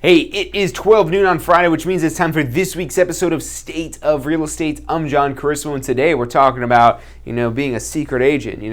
Hey, it is 12 noon on Friday, which means it's time for this week's episode of State of Real Estate. I'm John Carismo, and today we're talking about, being a secret agent.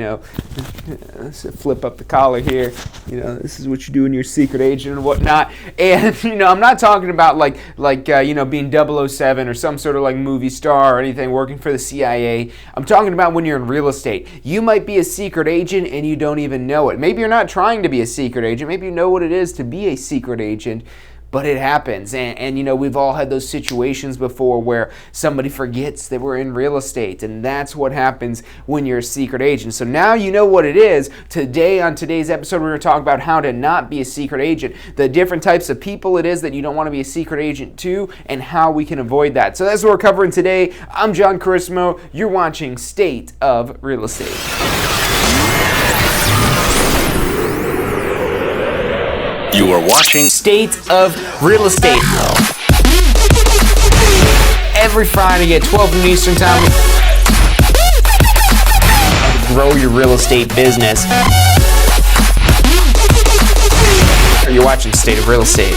Let's flip up the collar here. This is what you do when you're a secret agent and whatnot. And, I'm not talking about being 007 or some sort of like movie star or anything working for the CIA. I'm talking about when you're in real estate. You might be a secret agent and you don't even know it. Maybe you're not trying to be a secret agent. Maybe you know what it is to be a secret agent. But it happens, and we've all had those situations before where somebody forgets that we're in real estate, and that's what happens when you're a secret agent. So now you know what it is. Today, on today's episode, we're going to talk about how to not be a secret agent, the different types of people it is that you don't want to be a secret agent to, and how we can avoid that. So that's what we're covering today. I'm John Carismo. You're watching State of Real Estate. You are watching State of Real Estate. Every Friday at 12 noon Eastern Time. Grow your real estate business. You're watching State of Real Estate.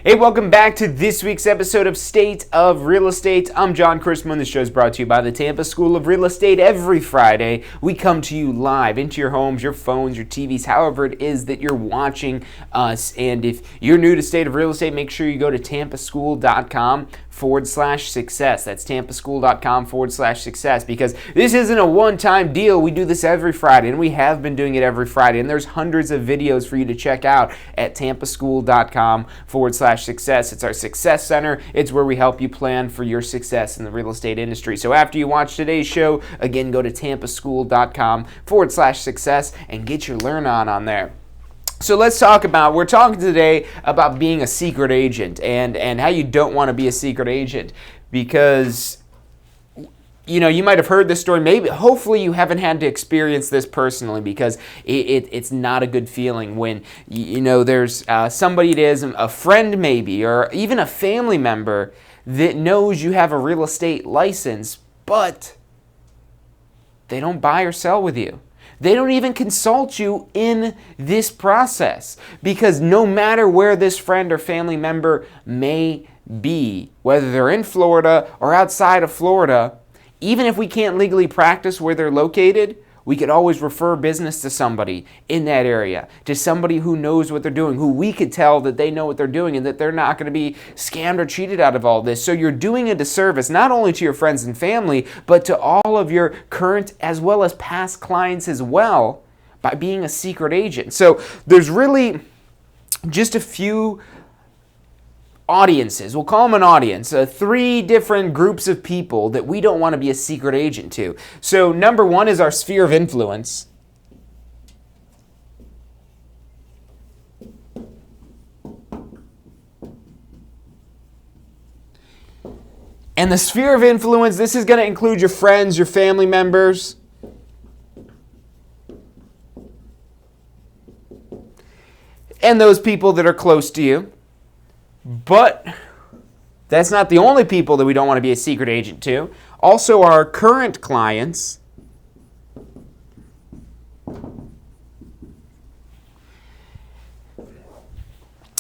Hey, welcome back to this week's episode of State of Real Estate. I'm John Carismo, and this show is brought to you by the Tampa School of Real Estate. Every Friday, we come to you live into your homes, your phones, your TVs, however it is that you're watching us. And if you're new to State of Real Estate, make sure you go to tampaschool.com/success. That's tampaschool.com/success, because this isn't a one-time deal. We do this every Friday, and we have been doing it every Friday. And there's hundreds of videos for you to check out at tampaschool.com/success. It's our success center. It's where we help you plan for your success in the real estate industry. So after you watch today's show, again, go to tampaschool.com/success and get your learn on there. So we're talking today about being a secret agent and how you don't want to be a secret agent, because you might have heard this story. Hopefully you haven't had to experience this personally, because it's not a good feeling when, there's somebody it is, a friend maybe, or even a family member that knows you have a real estate license, but they don't buy or sell with you. They don't even consult you in this process, because no matter where this friend or family member may be, whether they're in Florida or outside of Florida, even if we can't legally practice where they're located, we could always refer business to somebody in that area, to somebody who knows what they're doing, who we could tell that they know what they're doing and that they're not going to be scammed or cheated out of all this. So you're doing a disservice not only to your friends and family, but to all of your current as well as past clients as well, by being a secret agent. So there's really just a few audiences, we'll call them an audience, 3 different groups of people that we don't want to be a secret agent to. So number 1 is our sphere of influence. And the sphere of influence, this is going to include your friends, your family members, and those people that are close to you. But that's not the only people that we don't want to be a secret agent to. Also, our current clients,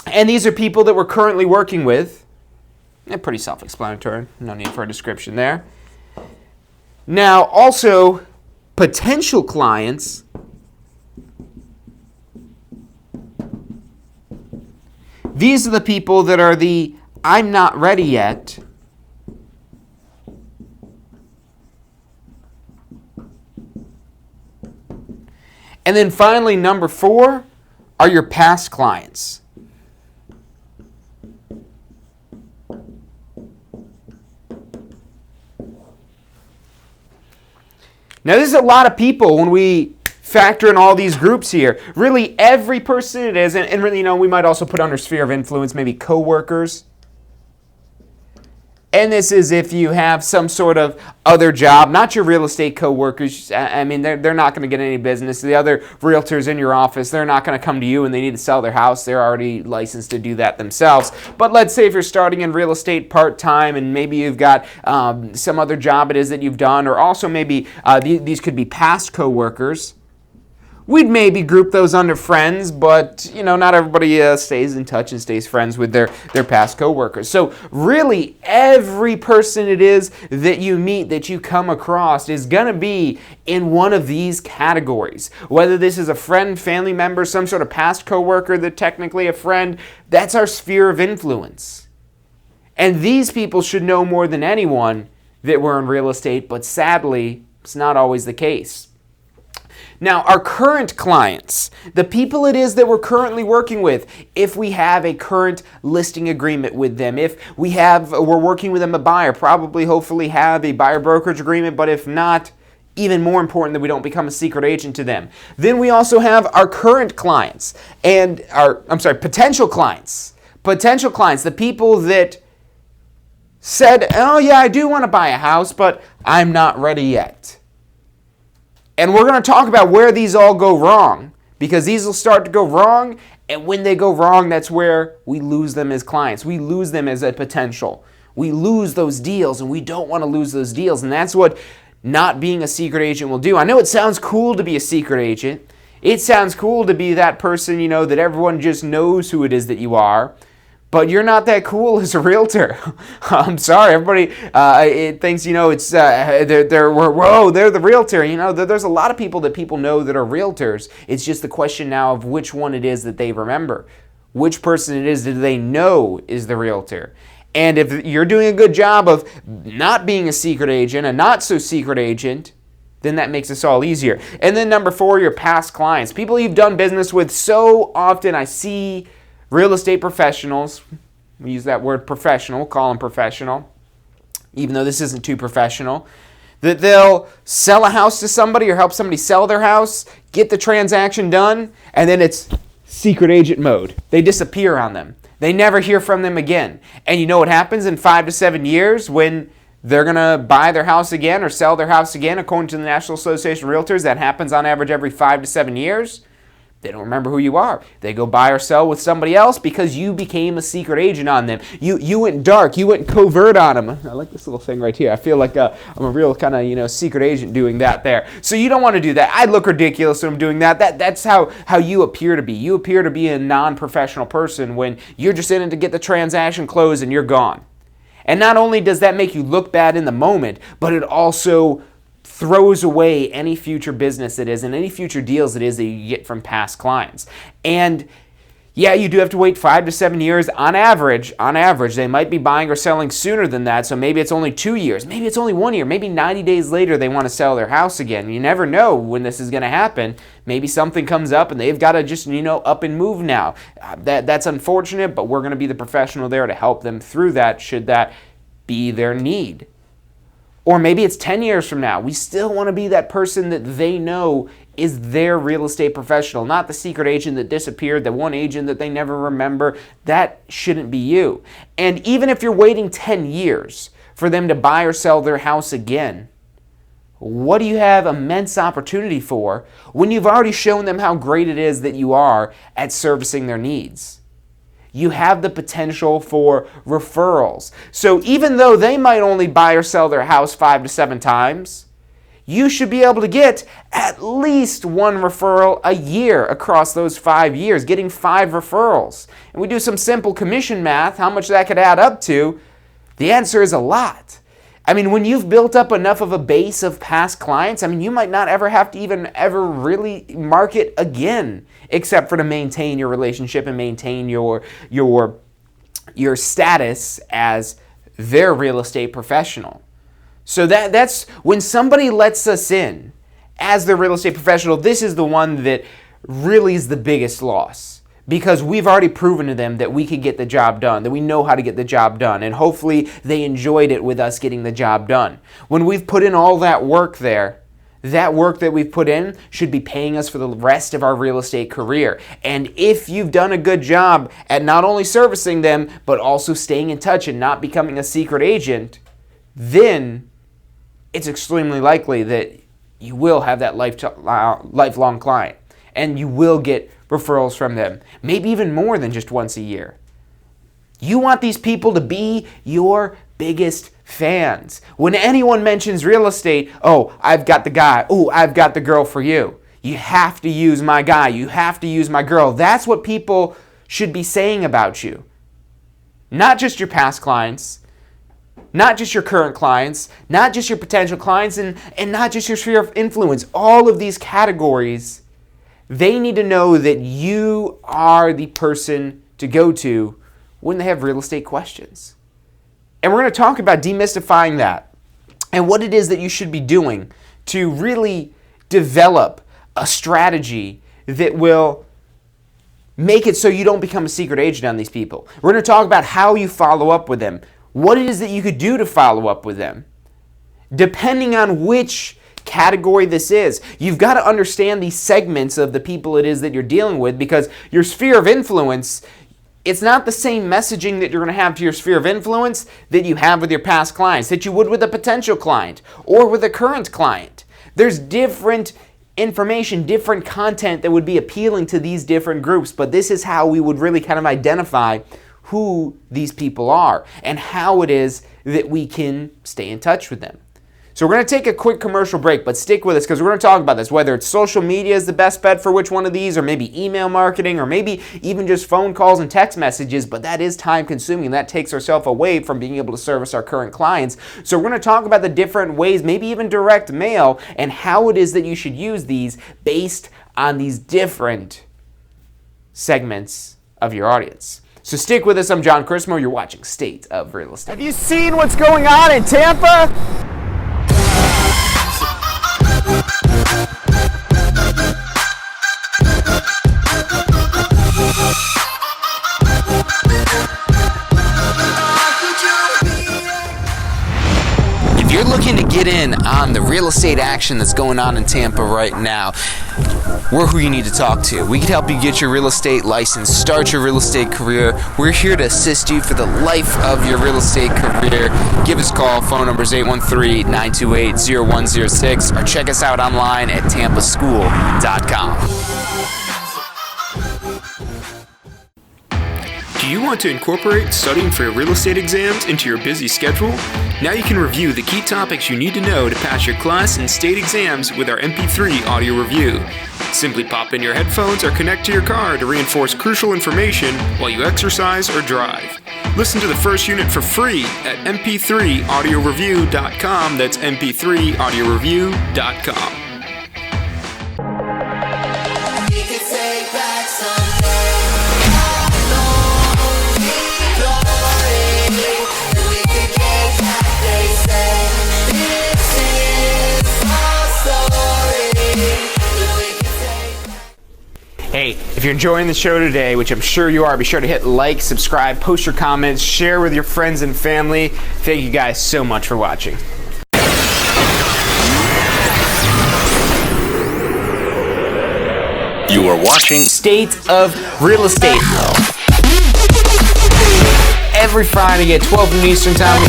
and these are people that we're currently working with. They're pretty self-explanatory. No need for a description there. Now, also, potential clients. These are the people that are the I'm not ready yet. And then finally, number 4 are your past clients. Now, this is a lot of people when we factor in all these groups here. Really, every person it is, and really, we might also put under sphere of influence maybe coworkers. And this is if you have some sort of other job, not your real estate coworkers. I mean, they're not going to get any business. The other realtors in your office, they're not going to come to you and they need to sell their house. They're already licensed to do that themselves. But let's say if you're starting in real estate part-time and maybe you've got some other job it is that you've done, or also maybe these could be past coworkers. we'd maybe group those under friends, but not everybody stays in touch and stays friends with their past coworkers. So really, every person it is that you meet, that you come across, is going to be in one of these categories. Whether this is a friend, family member, some sort of past coworker that's technically a friend, that's our sphere of influence. And these people should know more than anyone that we're in real estate, but sadly, it's not always the case. Now, our current clients, the people it is that we're currently working with, if we have a current listing agreement with them, if we're working with them a buyer, probably hopefully have a buyer brokerage agreement, but if not, even more important that we don't become a secret agent to them. Then we also have our current clients and potential clients. Potential clients, the people that said, oh yeah, I do want to buy a house, but I'm not ready yet. And we're going to talk about where these all go wrong, because these will start to go wrong, and when they go wrong, that's where we lose them as clients. We lose them as a potential. We lose those deals, and we don't want to lose those deals, and that's what not being a secret agent will do. I know it sounds cool to be a secret agent. It sounds cool to be that person, that everyone just knows who it is that you are. But you're not that cool as a realtor. I'm sorry, everybody it thinks it's they're the realtor. There's a lot of people that people know that are realtors. It's just the question now of which one it is that they remember, which person it is that they know is the realtor. And if you're doing a good job of not being a secret agent, a not so secret agent, then that makes us all easier. And then number 4, your past clients, people you've done business with. So often I see real estate professionals, we use that word professional, call them professional, even though this isn't too professional, that they'll sell a house to somebody or help somebody sell their house, get the transaction done, and then it's secret agent mode. They disappear on them. They never hear from them again. And you know what happens in 5 to 7 years when they're going to buy their house again or sell their house again? According to the National Association of Realtors, that happens on average every 5 to 7 years. They don't remember who you are. They go buy or sell with somebody else because you became a secret agent on them. You went dark. You went covert on them. I like this little thing right here. I feel like I'm a real kind of secret agent doing that there. So you don't want to do that. I'd look ridiculous when I'm doing that. That's how you appear to be. You appear to be a non-professional person when you're just in it to get the transaction closed and you're gone. And not only does that make you look bad in the moment, but it also throws away any future business it is and any future deals it is that you get from past clients. And yeah, you do have to wait 5 to 7 years on average. On average, they might be buying or selling sooner than that, so maybe it's only 2 years, maybe it's only 1 year, maybe 90 days later they want to sell their house again. You never know when this is going to happen. Maybe something comes up and they've got to just, up and move now. That's unfortunate, but we're going to be the professional there to help them through that should that be their need. Or maybe it's 10 years from now. We still want to be that person that they know is their real estate professional, not the secret agent that disappeared, the one agent that they never remember. That shouldn't be you. And even if you're waiting 10 years for them to buy or sell their house again, what do you have immense opportunity for when you've already shown them how great it is that you are at servicing their needs? You have the potential for referrals. So even though they might only buy or sell their house 5 to 7 times, you should be able to get at least 1 referral a year across those 5 years, getting 5 referrals. And we do some simple commission math, how much that could add up to. The answer is a lot. I mean, when you've built up enough of a base of past clients, you might not ever have to even ever really market again, except for to maintain your relationship and maintain your status as their real estate professional. So that's when somebody lets us in as their real estate professional, this is the one that really is the biggest loss. Because we've already proven to them that we can get the job done, that we know how to get the job done, and hopefully they enjoyed it with us getting the job done. When we've put in all that work there, that work that we've put in should be paying us for the rest of our real estate career. And if you've done a good job at not only servicing them, but also staying in touch and not becoming a secret agent, then it's extremely likely that you will have that lifelong client. And you will get referrals from them, maybe even more than just once a year. You want these people to be your biggest fans. When anyone mentions real estate, oh, I've got the guy, oh, I've got the girl for you. You have to use my guy. You have to use my girl. That's what people should be saying about you. Not just your past clients, not just your current clients, not just your potential clients, and not just your sphere of influence. All of these categories, they need to know that you are the person to go to when they have real estate questions. And we're going to talk about demystifying that and what it is that you should be doing to really develop a strategy that will make it so you don't become a secret agent on these people. We're going to talk about how you follow up with them, what it is that you could do to follow up with them. Depending on which category this is, you've got to understand these segments of the people it is that you're dealing with, because your sphere of influence, it's not the same messaging that you're going to have to your sphere of influence that you have with your past clients, that you would with a potential client or with a current client. There's different information, different content that would be appealing to these different groups, but this is how we would really kind of identify who these people are and how it is that we can stay in touch with them. So we're going to take a quick commercial break, but stick with us because we're going to talk about this, whether it's social media is the best bet for which one of these, or maybe email marketing, or maybe even just phone calls and text messages, but that is time consuming. That takes ourselves away from being able to service our current clients. So we're going to talk about the different ways, maybe even direct mail, and how it is that you should use these based on these different segments of your audience. So stick with us. I'm John Chrismo. You're watching State of Real Estate. Have you seen what's going on in Tampa? If you're looking to get in on the real estate action that's going on in Tampa right now, we're who you need to talk to. We can help you get your real estate license, start your real estate career. We're here to assist you for the life of your real estate career. Give us a call. Phone number is 813-928-0106, or check us out online at tampaschool.com. Do you want to incorporate studying for your real estate exams into your busy schedule? Now you can review the key topics you need to know to pass your class and state exams with our MP3 audio review. Simply pop in your headphones or connect to your car to reinforce crucial information while you exercise or drive. Listen to the first unit for free at mp3audioreview.com. That's mp3audioreview.com. Hey, if you're enjoying the show today, which I'm sure you are, be sure to hit like, subscribe, post your comments, share with your friends and family. Thank you guys so much for watching. You are watching State of Real Estate. Every Friday at 12 noon Eastern Time.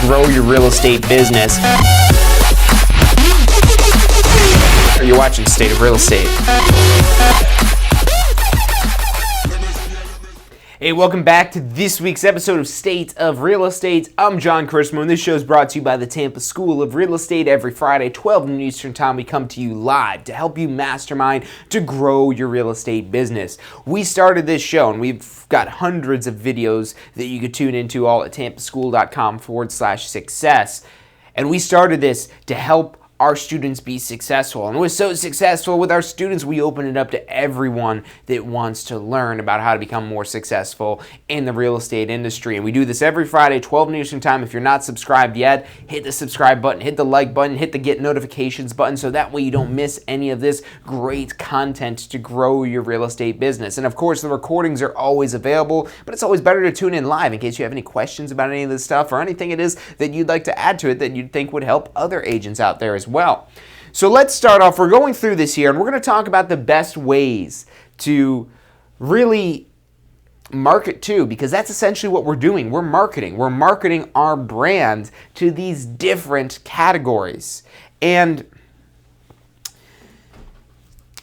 Grow your real estate business. You're watching State of Real Estate. Hey, welcome back to this week's episode of State of Real Estate. I'm John Chrismo, and this show is brought to you by the Tampa School of Real Estate. Every Friday, 12 noon Eastern Time, we come to you live to help you mastermind to grow your real estate business. We started this show, and we've got hundreds of videos that you could tune into all at tampaschool.com/success. And we started this to help our students be successful. And we're so successful with our students, we open it up to everyone that wants to learn about how to become more successful in the real estate industry. And we do this every Friday, 12 noon Eastern Time. If you're not subscribed yet, hit the subscribe button, hit the like button, hit the get notifications button, so that way you don't miss any of this great content to grow your real estate business. And of course, the recordings are always available, but it's always better to tune in live in case you have any questions about any of this stuff or anything it is that you'd like to add to it that you'd think would help other agents out there as well. So let's start off. We're going through this here, and we're going to talk about the best ways to really market to, because that's essentially what we're doing. We're marketing. We're marketing our brand to these different categories. And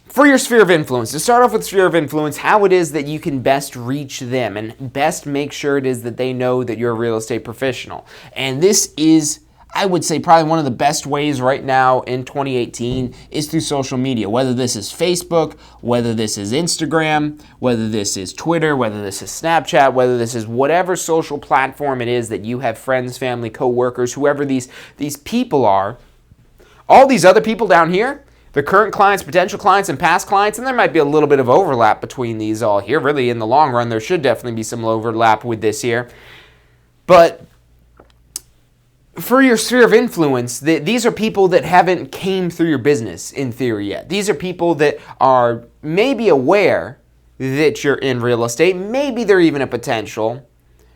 for your sphere of influence, to start off with sphere of influence, how it is that you can best reach them and best make sure it is that they know that you're a real estate professional. And this is I would say probably one of the best ways right now in 2018 is through social media, whether this is Facebook, whether this is Instagram, whether this is Twitter, whether this is Snapchat, whether this is whatever social platform it is that you have friends, family, coworkers, whoever these people are. All these other people down here, the current clients, potential clients, and past clients, and there might be a little bit of overlap between these all here. Really, in the long run, there should definitely be some overlap with this here. But for your sphere of influence, these are people that haven't came through your business in theory yet. These are people that are maybe aware that you're in real estate. Maybe they're even a potential.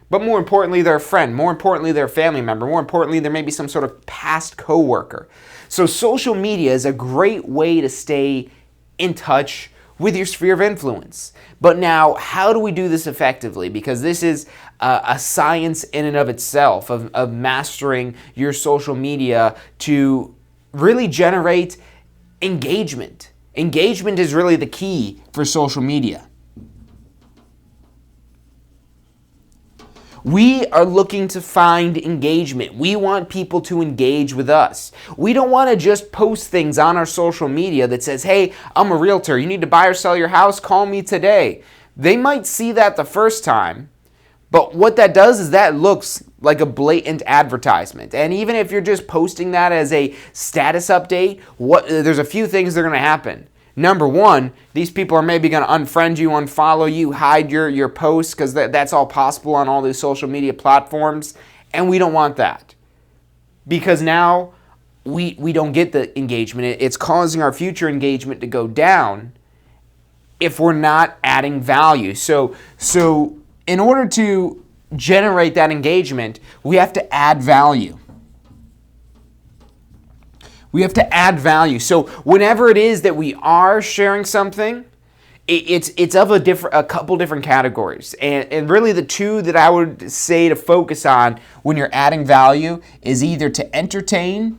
But more importantly, they're a friend. More importantly, they're a family member. More importantly, there may be some sort of past coworker. So social media is a great way to stay in touch with your sphere of influence. But now, how do we do this effectively? Because this is a science in and of itself of mastering your social media to really generate engagement. Engagement is really the key for social media. We are looking to find engagement. We want people to engage with us. We don't want to just post things on our social media that says, hey, I'm a realtor. You need to buy or sell your house? Call me today. They might see that the first time, but what that does is that looks like a blatant advertisement. And even if you're just posting that as a status update, there's a few things that are going to happen. Number one, these people are maybe going to unfriend you, unfollow you, hide your posts, because that's all possible on all these social media platforms, and we don't want that. Because now we don't get the engagement. It's causing our future engagement to go down if we're not adding value. So in order to generate that engagement, we have to add value. We have to add value. So whenever it is that we are sharing something, it's of a couple different categories. And really the two that I would say to focus on when you're adding value is either to entertain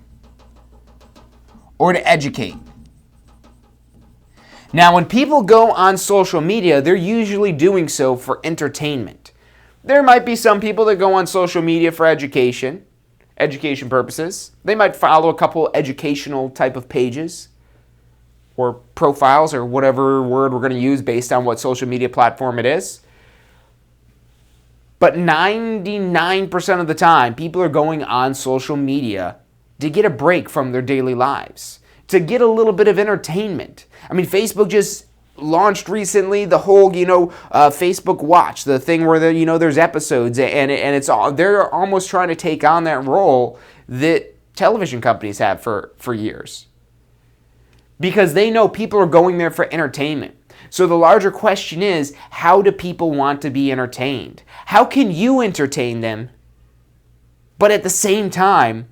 or to educate. Now, when people go on social media, they're usually doing so for entertainment. There might be some people that go on social media for education purposes. They might follow a couple educational type of pages or profiles or whatever word we're going to use based on what social media platform it is. But 99% of the time, people are going on social media to get a break from their daily lives, to get a little bit of entertainment. I mean, Facebook just launched recently the whole, Facebook Watch, the thing where there's episodes and it's all, they're almost trying to take on that role that television companies have for years. Because they know people are going there for entertainment. So the larger question is, how do people want to be entertained? How can you entertain them, but at the same time,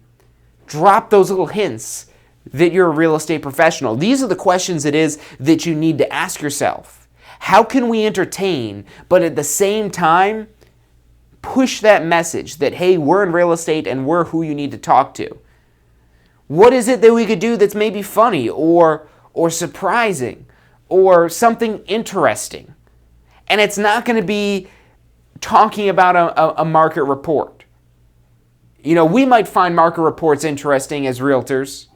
drop those little hints that you're a real estate professional? These are the questions it is that you need to ask yourself. How can we entertain, but at the same time, push that message that, hey, we're in real estate and we're who you need to talk to? What is it that we could do that's maybe funny or surprising or something interesting? And it's not going to be talking about a market report. We might find market reports interesting as realtors,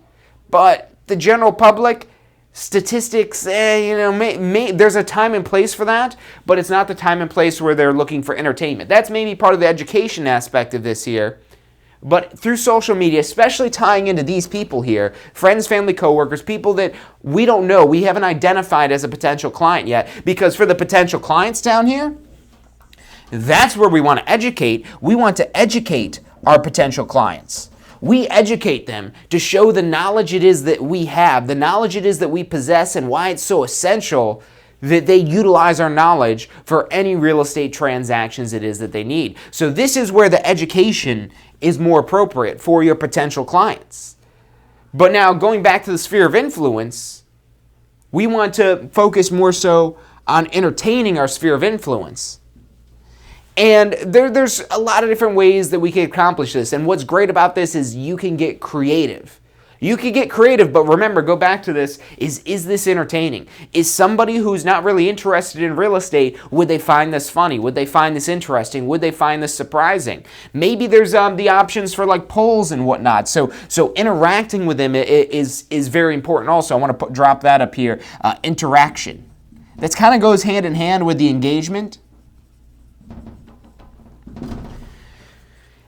but the general public, statistics, there's a time and place for that, but it's not the time and place where they're looking for entertainment. That's maybe part of the education aspect of this here. But through social media, especially tying into these people here, friends, family, coworkers, people that we don't know, we haven't identified as a potential client yet, because for the potential clients down here, that's where we want to educate. We want to educate our potential clients. We educate them to show the knowledge it is that we have, the knowledge it is that we possess, and why it's so essential that they utilize our knowledge for any real estate transactions it is that they need. So this is where the education is more appropriate for your potential clients. But now, going back to the sphere of influence, we want to focus more so on entertaining our sphere of influence. And there's a lot of different ways that we can accomplish this. And what's great about this is you can get creative. You could get creative, but remember, go back to this, is this entertaining? Is somebody who's not really interested in real estate, would they find this funny? Would they find this interesting? Would they find this surprising? Maybe there's the options for like polls and whatnot. So interacting with them is very important also. I want to drop that up here. Interaction. That kind of goes hand in hand with the engagement.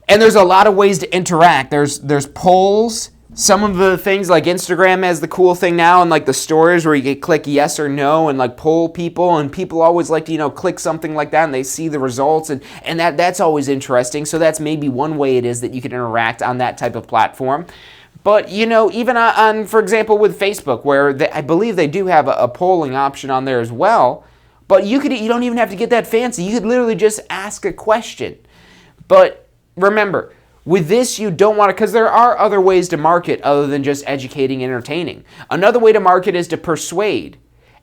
And there's a lot of ways to interact. There's polls. Some of the things like Instagram has the cool thing now, and like the stories where you can click yes or no and like poll people, and people always like to click something like that and they see the results, and that's always interesting. So that's maybe one way it is that you can interact on that type of platform. But even on, for example, with Facebook, where I believe they do have a polling option on there as well. But you don't even have to get that fancy. You could literally just ask a question. But remember, with this, you don't want to, because there are other ways to market other than just educating and entertaining. Another way to market is to persuade.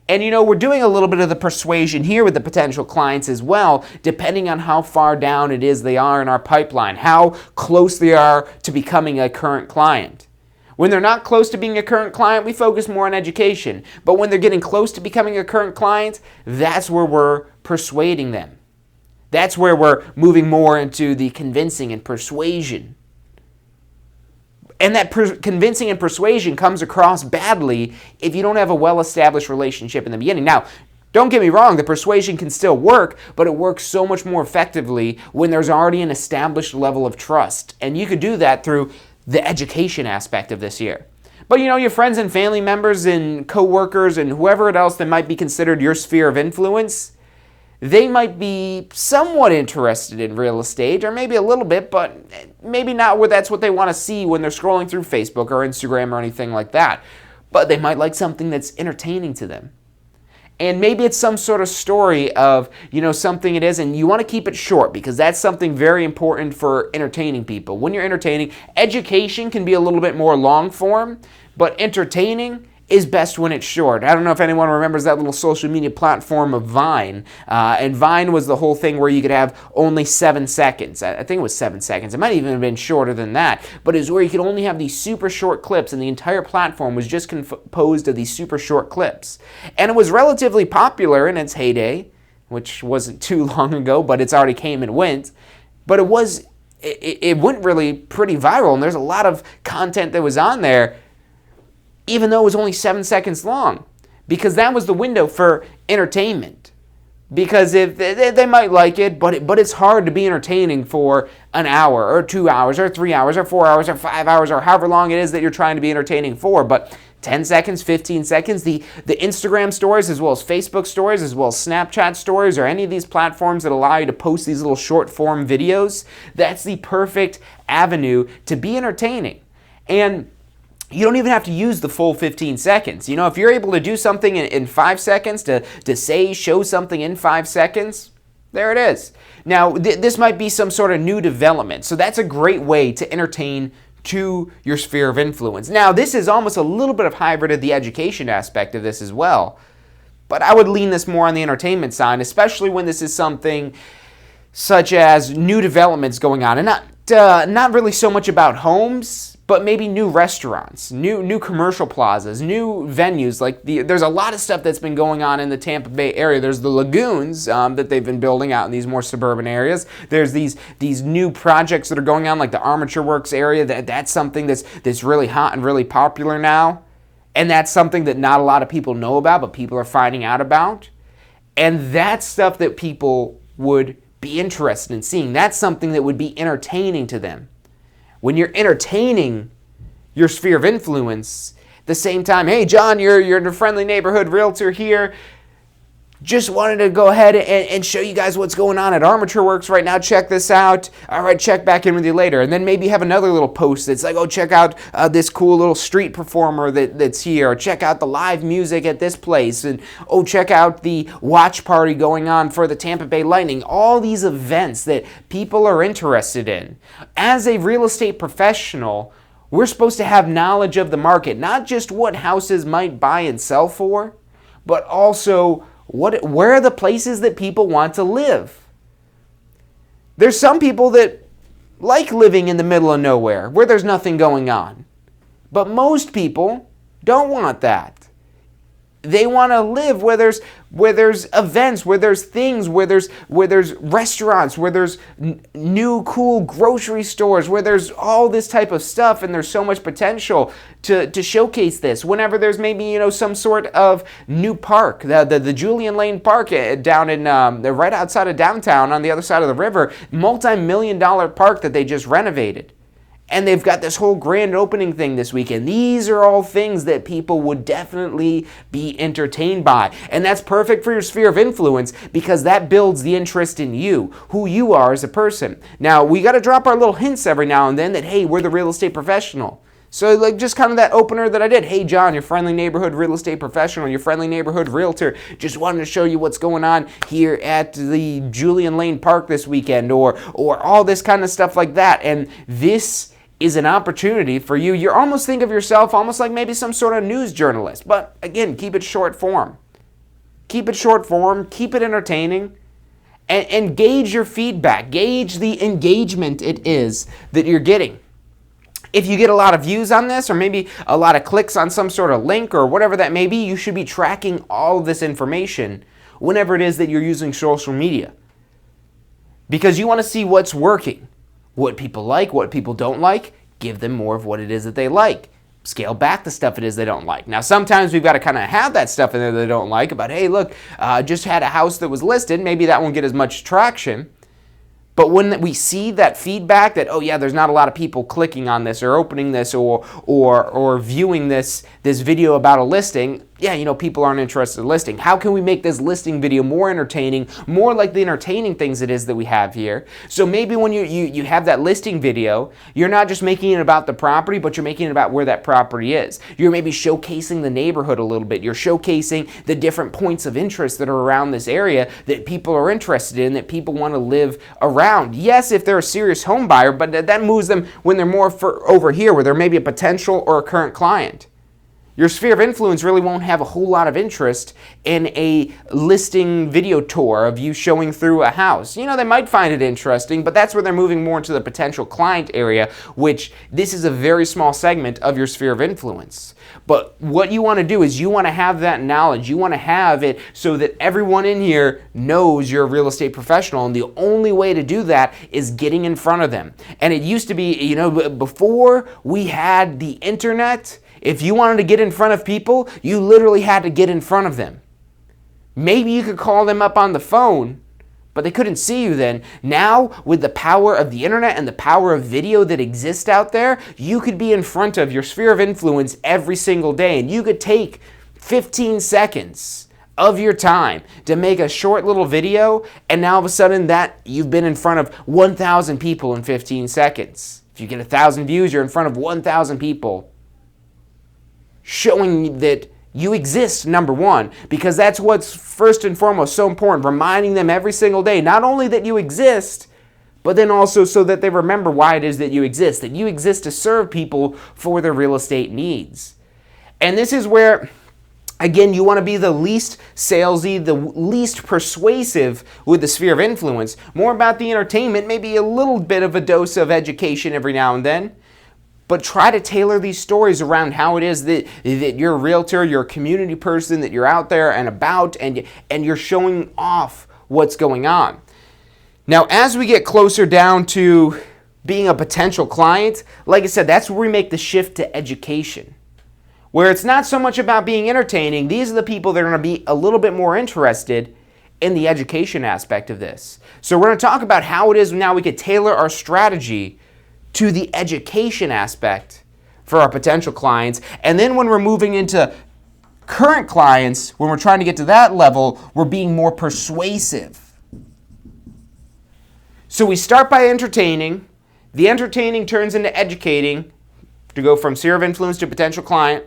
And we're doing a little bit of the persuasion here with the potential clients as well, depending on how far down it is they are in our pipeline, how close they are to becoming a current client. When they're not close to being a current client, we focus more on education. But when they're getting close to becoming a current client, that's where we're persuading them. That's where we're moving more into the convincing and persuasion. And that convincing and persuasion comes across badly if you don't have a well-established relationship in the beginning. Now, don't get me wrong, the persuasion can still work, but it works so much more effectively when there's already an established level of trust. And you could do that through the education aspect of this year. But your friends and family members and co-workers and whoever else that might be considered your sphere of influence, they might be somewhat interested in real estate, or maybe a little bit, but maybe not where that's what they want to see when they're scrolling through Facebook or Instagram or anything like that. But they might like something that's entertaining to them. And maybe it's some sort of story of, something it is, and you want to keep it short because that's something very important for entertaining people. When you're entertaining, education can be a little bit more long form, but entertaining is best when it's short. I don't know if anyone remembers that little social media platform of Vine. And Vine was the whole thing where you could have only 7 seconds. I think it was 7 seconds. It might even have been shorter than that. But it was where you could only have these super short clips, and the entire platform was just composed of these super short clips. And it was relatively popular in its heyday, which wasn't too long ago, but it's already came and went. But it went really pretty viral, and there's a lot of content that was on there, even though it was only 7 seconds long, because that was the window for entertainment. Because if they might like it, but it's hard to be entertaining for an hour or 2 hours or 3 hours or 4 hours or 5 hours or however long it is that you're trying to be entertaining for. But 10 seconds, 15 seconds, the Instagram stories as well as Facebook stories as well as Snapchat stories or any of these platforms that allow you to post these little short form videos, that's the perfect avenue to be entertaining. And you don't even have to use the full 15 seconds. If you're able to do something in 5 seconds, to show something in 5 seconds, there it is. Now, this might be some sort of new development. So that's a great way to entertain to your sphere of influence. Now, this is almost a little bit of hybrid of the education aspect of this as well. But I would lean this more on the entertainment side, especially when this is something such as new developments going on. And not really so much about homes, but maybe new restaurants, new commercial plazas, new venues. There's a lot of stuff that's been going on in the Tampa Bay area. There's the lagoons that they've been building out in these more suburban areas. There's these new projects that are going on, like the Armature Works area. That's something that's really hot and really popular now. And that's something that not a lot of people know about, but people are finding out about. And that's stuff that people would be interested in seeing. That's something that would be entertaining to them. When you're entertaining your sphere of influence, at the same time, hey, John, you're the friendly neighborhood realtor here. Just wanted to go ahead and show you guys what's going on at Armature Works right now. Check this out. All right, check back in with you later. And then maybe have another little post that's like, oh, check out this cool little street performer that's here. Or check out the live music at this place. And, oh, check out the watch party going on for the Tampa Bay Lightning. All these events that people are interested in. As a real estate professional, we're supposed to have knowledge of the market. Not just what houses might buy and sell for, but also where are the places that people want to live? There's some people that like living in the middle of nowhere where there's nothing going on. But most people don't want that. They want to live where there's events, where there's things, where there's restaurants, where there's new cool grocery stores, where there's all this type of stuff, and there's so much potential to showcase this. Whenever there's maybe some sort of new park, the Julian Lane Park down in right outside of downtown on the other side of the river, multi-million-dollar park that they just renovated. And they've got this whole grand opening thing this weekend. These are all things that people would definitely be entertained by. And that's perfect for your sphere of influence because that builds the interest in you, who you are as a person. Now, we got to drop our little hints every now and then that, hey, we're the real estate professional. So like just kind of that opener that I did. Hey, John, your friendly neighborhood real estate professional, your friendly neighborhood realtor. Just wanted to show you what's going on here at the Julian Lane Park this weekend or all this kind of stuff like that. And this is an opportunity for you. You almost think of yourself almost like maybe some sort of news journalist. But again, keep it short form. Keep it short form. Keep it entertaining. And gauge your feedback. Gauge the engagement it is that you're getting. If you get a lot of views on this or maybe a lot of clicks on some sort of link or whatever that may be, you should be tracking all of this information whenever it is that you're using social media. Because you want to see what's working. What people like, what people don't like, give them more of what it is that they like. Scale back the stuff it is they don't like. Now, sometimes we've got to kind of have that stuff in there they don't like about, hey, look, just had a house that was listed. Maybe that won't get as much traction. But when we see that feedback that, oh yeah, there's not a lot of people clicking on this or opening this or viewing this video about a listing, yeah, people aren't interested in listing. How can we make this listing video more entertaining, more like the entertaining things it is that we have here? So maybe when you have that listing video, you're not just making it about the property, but you're making it about where that property is. You're maybe showcasing the neighborhood a little bit. You're showcasing the different points of interest that are around this area that people are interested in, that people want to live around. Yes, if they're a serious home buyer, but that moves them when they're more over here, where they're maybe a potential or a current client. Your sphere of influence really won't have a whole lot of interest in a listing video tour of you showing through a house. They might find it interesting, but that's where they're moving more into the potential client area, which this is a very small segment of your sphere of influence. But what you want to do is you want to have that knowledge. You want to have it so that everyone in here knows you're a real estate professional, and the only way to do that is getting in front of them. And it used to be, before we had the internet, if you wanted to get in front of people, you literally had to get in front of them. Maybe you could call them up on the phone, but they couldn't see you then. Now, with the power of the internet and the power of video that exists out there, you could be in front of your sphere of influence every single day, and you could take 15 seconds of your time to make a short little video, and now all of a sudden that you've been in front of 1,000 people in 15 seconds. If you get 1,000 views, you're in front of 1,000 people. Showing that you exist, number one, because that's what's first and foremost so important, reminding them every single day, not only that you exist, but then also so that they remember why it is that you exist to serve people for their real estate needs. And this is where, again, you want to be the least salesy, the least persuasive with the sphere of influence, more about the entertainment, maybe a little bit of a dose of education every now and then. But try to tailor these stories around how it is that you're a realtor, you're a community person, that you're out there and about, and you're showing off what's going on. Now, as we get closer down to being a potential client, like I said, that's where we make the shift to education. Where it's not so much about being entertaining. These are the people that are going to be a little bit more interested in the education aspect of this. So we're going to talk about how it is now we could tailor our strategy to the education aspect for our potential clients. And then when we're moving into current clients, when we're trying to get to that level, we're being more persuasive. So we start by entertaining. The entertaining turns into educating to go from sphere of influence to potential client.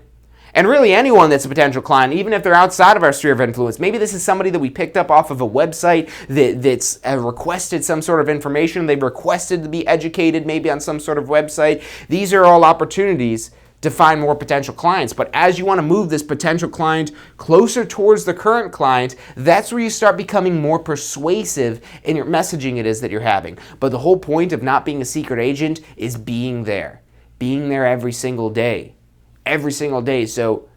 And really anyone that's a potential client, even if they're outside of our sphere of influence. Maybe this is somebody that we picked up off of a website that's requested some sort of information. They've requested to be educated maybe on some sort of website. These are all opportunities to find more potential clients. But as you want to move this potential client closer towards the current client, that's where you start becoming more persuasive in your messaging it is that you're having. But the whole point of not being a secret agent is being there every single day. every single day, so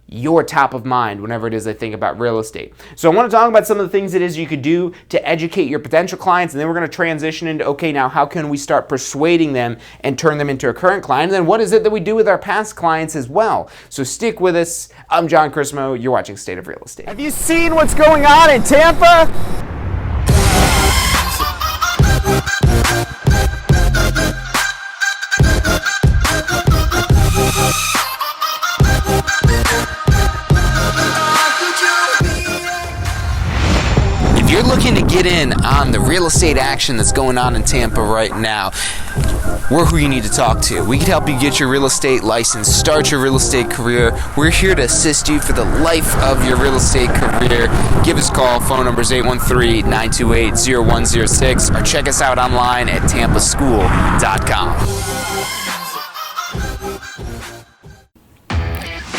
you're top of mind whenever it is they think about real estate. So I want to talk about some of the things it is you could do to educate your potential clients, and then we're going to transition into, okay, now how can we start persuading them and turn them into a current client? And then what is it that we do with our past clients as well? So stick with us. I'm John Chrismo. You're watching State of Real Estate. Have you seen what's going on in Tampa? If you're looking to get in on the real estate action that's going on in Tampa right now, we're who you need to talk to. We can help you get your real estate license, start your real estate career. We're here to assist you for the life of your real estate career. Give us a call. Phone number is 813-928-0106, or check us out online at tampaschool.com.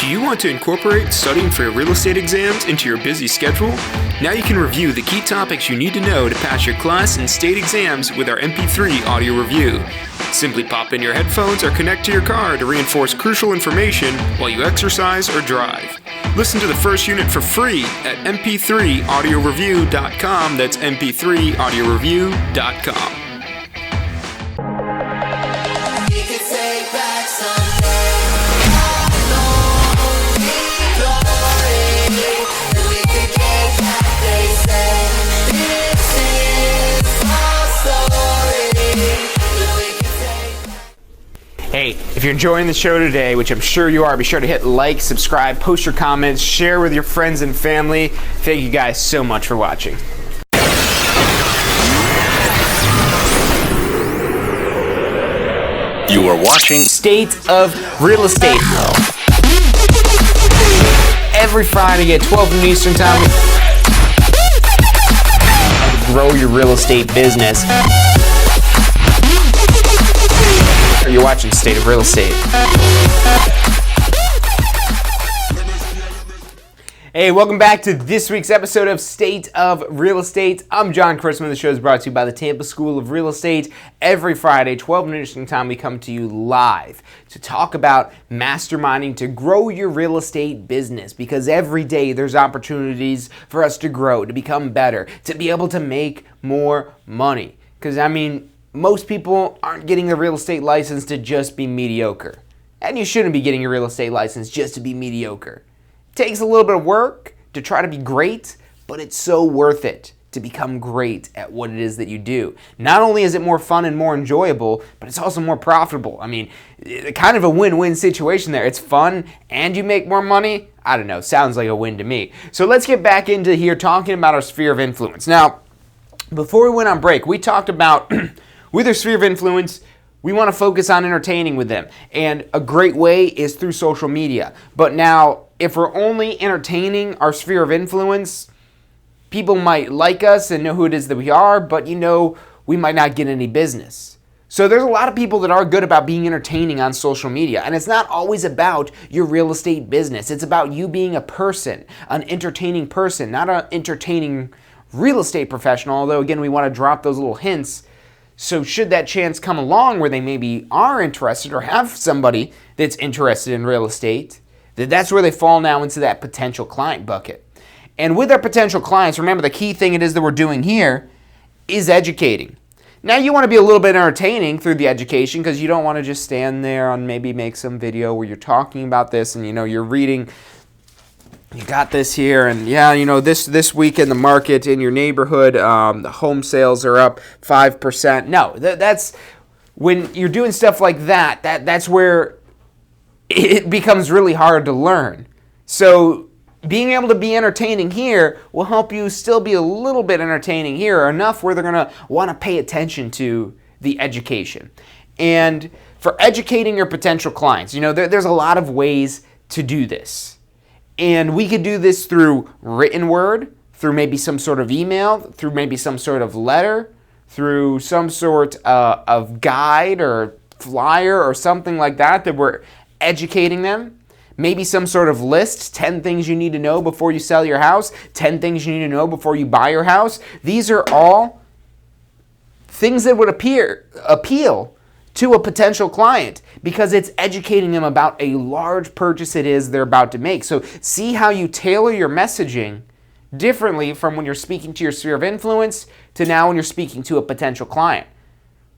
Do you want to incorporate studying for your real estate exams into your busy schedule? Now you can review the key topics you need to know to pass your class and state exams with our MP3 audio review. Simply pop in your headphones or connect to your car to reinforce crucial information while you exercise or drive. Listen to the first unit for free at mp3audioreview.com. That's mp3audioreview.com. Hey, if you're enjoying the show today, which I'm sure you are, be sure to hit like, subscribe, post your comments, share with your friends and family. Thank you guys so much for watching. You are watching State of Real Estate. Every Friday at 12 noon Eastern Time. Grow your real estate business. You're watching State of Real Estate. Hey, welcome back to this week's episode of State of Real Estate. I'm John Chrisman. The show is brought to you by the Tampa School of Real Estate. Every Friday, 12 noon Eastern Time, we come to you live to talk about masterminding to grow your real estate business, because every day there's opportunities for us to grow, to become better, to be able to make more money. Because, most people aren't getting a real estate license to just be mediocre. And you shouldn't be getting your real estate license just to be mediocre. It takes a little bit of work to try to be great, but it's so worth it to become great at what it is that you do. Not only is it more fun and more enjoyable, but it's also more profitable. Kind of a win-win situation there. It's fun and you make more money. I don't know, sounds like a win to me. So let's get back into here talking about our sphere of influence. Now, before we went on break, we talked about with their sphere of influence, we want to focus on entertaining with them. And a great way is through social media. But now, if we're only entertaining our sphere of influence, people might like us and know who it is that we are, but we might not get any business. So there's a lot of people that are good about being entertaining on social media. And it's not always about your real estate business. It's about you being a person, an entertaining person, not an entertaining real estate professional. Although, again, we want to drop those little hints. So should that chance come along where they maybe are interested or have somebody that's interested in real estate, that's where they fall now into that potential client bucket. And with our potential clients, remember the key thing it is that we're doing here is educating. Now you want to be a little bit entertaining through the education, because you don't want to just stand there and maybe make some video where you're talking about this and you're reading. You got this here, and this week in the market in your neighborhood, the home sales are up 5%. No, that's when you're doing stuff like that. That's where it becomes really hard to learn. So being able to be entertaining here will help you still be a little bit entertaining here, enough where they're going to want to pay attention to the education. And for educating your potential clients, there's a lot of ways to do this. And we could do this through written word, through maybe some sort of email, through maybe some sort of letter, through some sort of guide or flyer or something like that we're educating them. Maybe some sort of list, 10 things you need to know before you sell your house, 10 things you need to know before you buy your house. These are all things that would appeal to a potential client because it's educating them about a large purchase it is they're about to make. So see how you tailor your messaging differently from when you're speaking to your sphere of influence to now when you're speaking to a potential client.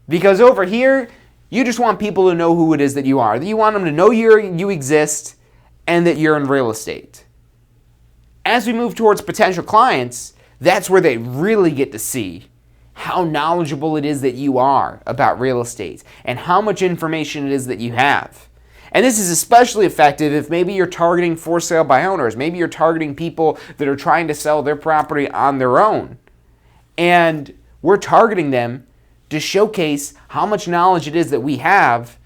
Because over here, you just want people to know who it is that you are. You want them to know you exist and that you're in real estate. As we move towards potential clients, that's where they really get to see how knowledgeable it is that you are about real estate and how much information it is that you have. And this is especially effective if maybe you're targeting for sale by owners. Maybe you're targeting people that are trying to sell their property on their own. And we're targeting them to showcase how much knowledge it is that we have,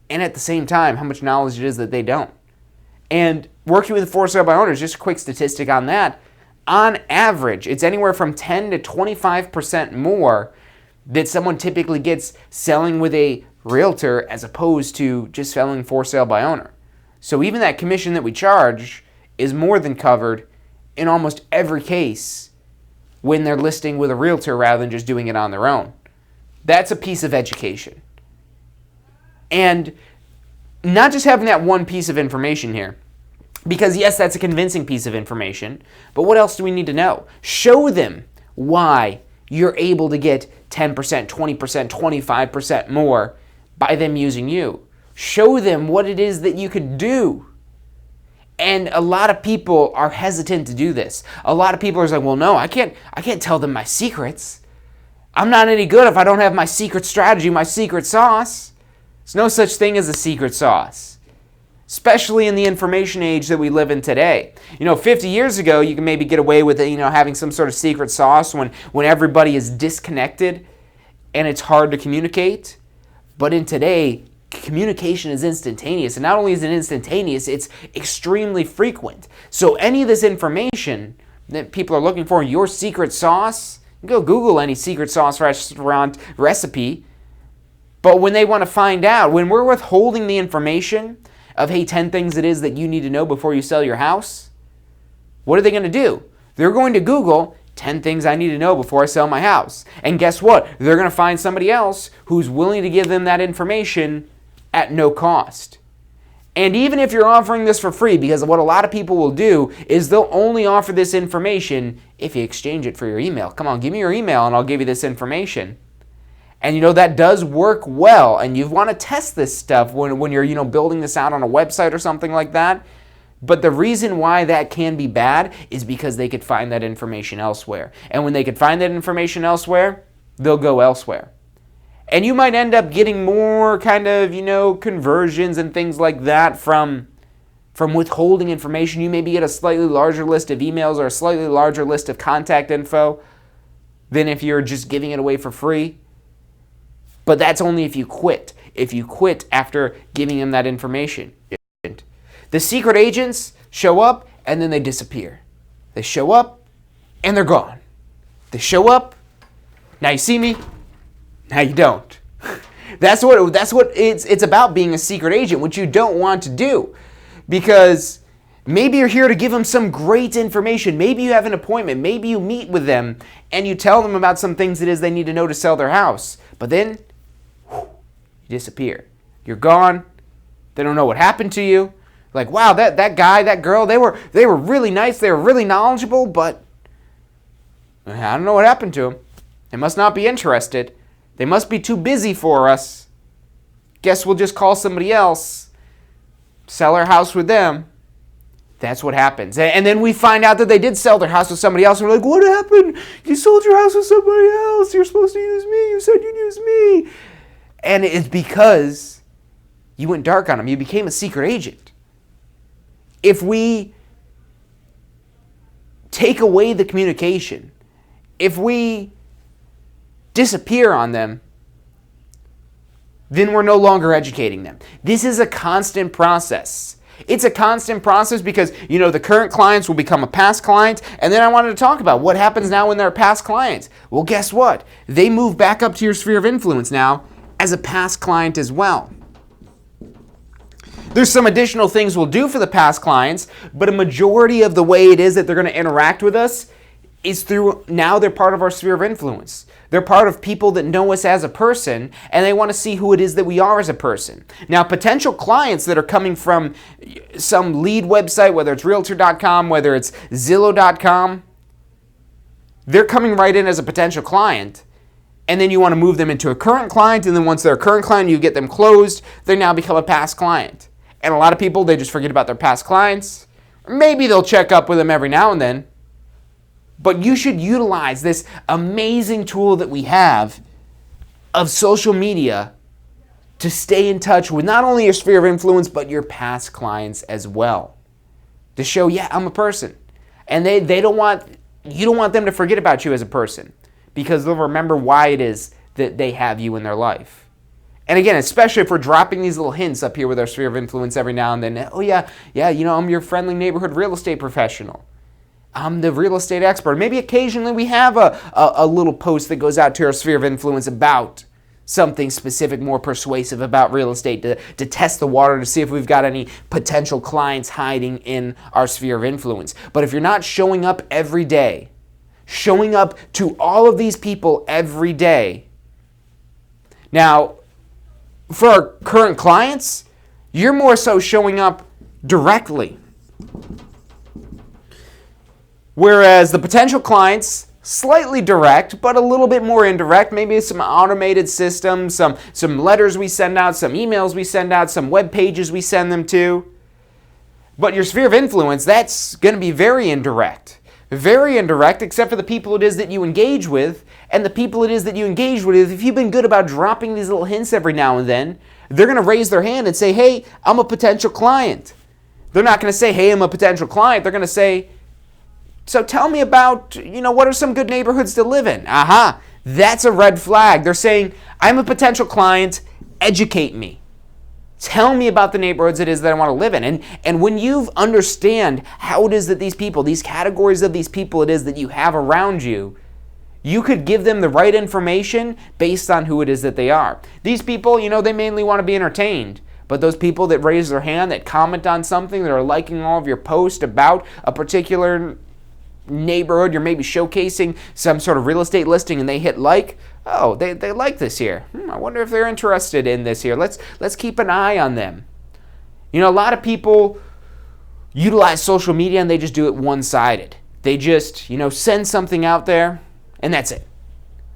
and at the same time, how much knowledge it is that they don't. And working with for sale by owners, just a quick statistic on that, on average, it's anywhere from 10 to 25% more that someone typically gets selling with a realtor as opposed to just selling for sale by owner. So even that commission that we charge is more than covered in almost every case when they're listing with a realtor rather than just doing it on their own. That's a piece of education. And not just having that one piece of information here, because yes, that's a convincing piece of information, but what else do we need to know? Show them why you're able to get 10%, 20%, 25% more by them using you. Show them what it is that you could do. And a lot of people are hesitant to do this. A lot of people are like, well, no, I can't tell them my secrets. I'm not any good if I don't have my secret strategy, my secret sauce. There's no such thing as a secret sauce, especially in the information age that we live in today. 50 years ago, you can maybe get away with having some sort of secret sauce when everybody is disconnected and it's hard to communicate. But in today, communication is instantaneous. And not only is it instantaneous, it's extremely frequent. So any of this information that people are looking for, your secret sauce, go Google any secret sauce restaurant recipe. But when they want to find out, when we're withholding the information of, hey, 10 things it is that you need to know before you sell your house, what are they going to do? They're going to Google 10 things I need to know before I sell my house. And guess what? They're going to find somebody else who's willing to give them that information at no cost. And even if you're offering this for free, because what a lot of people will do is they'll only offer this information if you exchange it for your email. Come on, give me your email and I'll give you this information. And that does work well. And you want to test this stuff when you're building this out on a website or something like that. But the reason why that can be bad is because they could find that information elsewhere. And when they could find that information elsewhere, they'll go elsewhere. And you might end up getting more kind of, conversions and things like that from withholding information. You maybe get a slightly larger list of emails or a slightly larger list of contact info than if you're just giving it away for free. But that's only if you quit. If you quit after giving them that information. The secret agents show up and then they disappear. They show up and they're gone. They show up, now you see me, now you don't. That's what it's about being a secret agent, which you don't want to do. Because maybe you're here to give them some great information. Maybe you have an appointment. Maybe you meet with them and you tell them about some things it is they need to know to sell their house. But then, you disappear. You're gone. They don't know what happened to you. Like, wow, that guy, that girl, they were really nice. They were really knowledgeable, but I don't know what happened to them. They must not be interested. They must be too busy for us. Guess we'll just call somebody else, sell our house with them. That's what happens. And then we find out that they did sell their house with somebody else. And we're like, what happened? You sold your house with somebody else. You're supposed to use me. You said you'd use me. And it's because you went dark on them. You became a secret agent. If we take away the communication, if we disappear on them, then we're no longer educating them. This is a constant process. It's a constant process because, the current clients will become a past client. And then I wanted to talk about what happens now when they're past clients. Well, guess what? They move back up to your sphere of influence now as a past client as well. There's some additional things we'll do for the past clients, but a majority of the way it is that they're going to interact with us is through, now they're part of our sphere of influence. They're part of people that know us as a person, and they want to see who it is that we are as a person. Now, potential clients that are coming from some lead website, whether it's Realtor.com, whether it's Zillow.com, they're coming right in as a potential client, and then you want to move them into a current client, and then once they're a current client, you get them closed, they now become a past client. And a lot of people, they just forget about their past clients. Maybe they'll check up with them every now and then. But you should utilize this amazing tool that we have of social media to stay in touch with not only your sphere of influence, but your past clients as well. To show, yeah, I'm a person. And you don't want them to forget about you as a person, because they'll remember why it is that they have you in their life. And again, especially if we're dropping these little hints up here with our sphere of influence every now and then. Oh yeah, I'm your friendly neighborhood real estate professional. I'm the real estate expert. Maybe occasionally we have a little post that goes out to our sphere of influence about something specific, more persuasive about real estate to test the water, to see if we've got any potential clients hiding in our sphere of influence. But if you're not showing up every day, showing up to all of these people every day. Now, for our current clients, you're more so showing up directly. Whereas the potential clients, slightly direct, but a little bit more indirect, maybe some automated systems, some letters we send out, some emails we send out, some web pages we send them to. But your sphere of influence, that's going to be very indirect. Very indirect, except for the people it is that you engage with. And the people it is that you engage with, if you've been good about dropping these little hints every now and then, they're going to raise their hand and say, hey, I'm a potential client. They're not going to say, hey, I'm a potential client. They're going to say, so tell me about, what are some good neighborhoods to live in? Aha, that's a red flag. They're saying, I'm a potential client, educate me. Tell me about the neighborhoods it is that I want to live in. And when you understand how it is that these people, these categories of these people it is that you have around you, you could give them the right information based on who it is that they are. These people, they mainly want to be entertained. But those people that raise their hand, that comment on something, that are liking all of your posts about a particular neighborhood, you're maybe showcasing some sort of real estate listing and they hit like, oh, they like this here. I wonder if they're interested in this here. Let's keep an eye on them. A lot of people utilize social media and they just do it one-sided. They just, send something out there and that's it.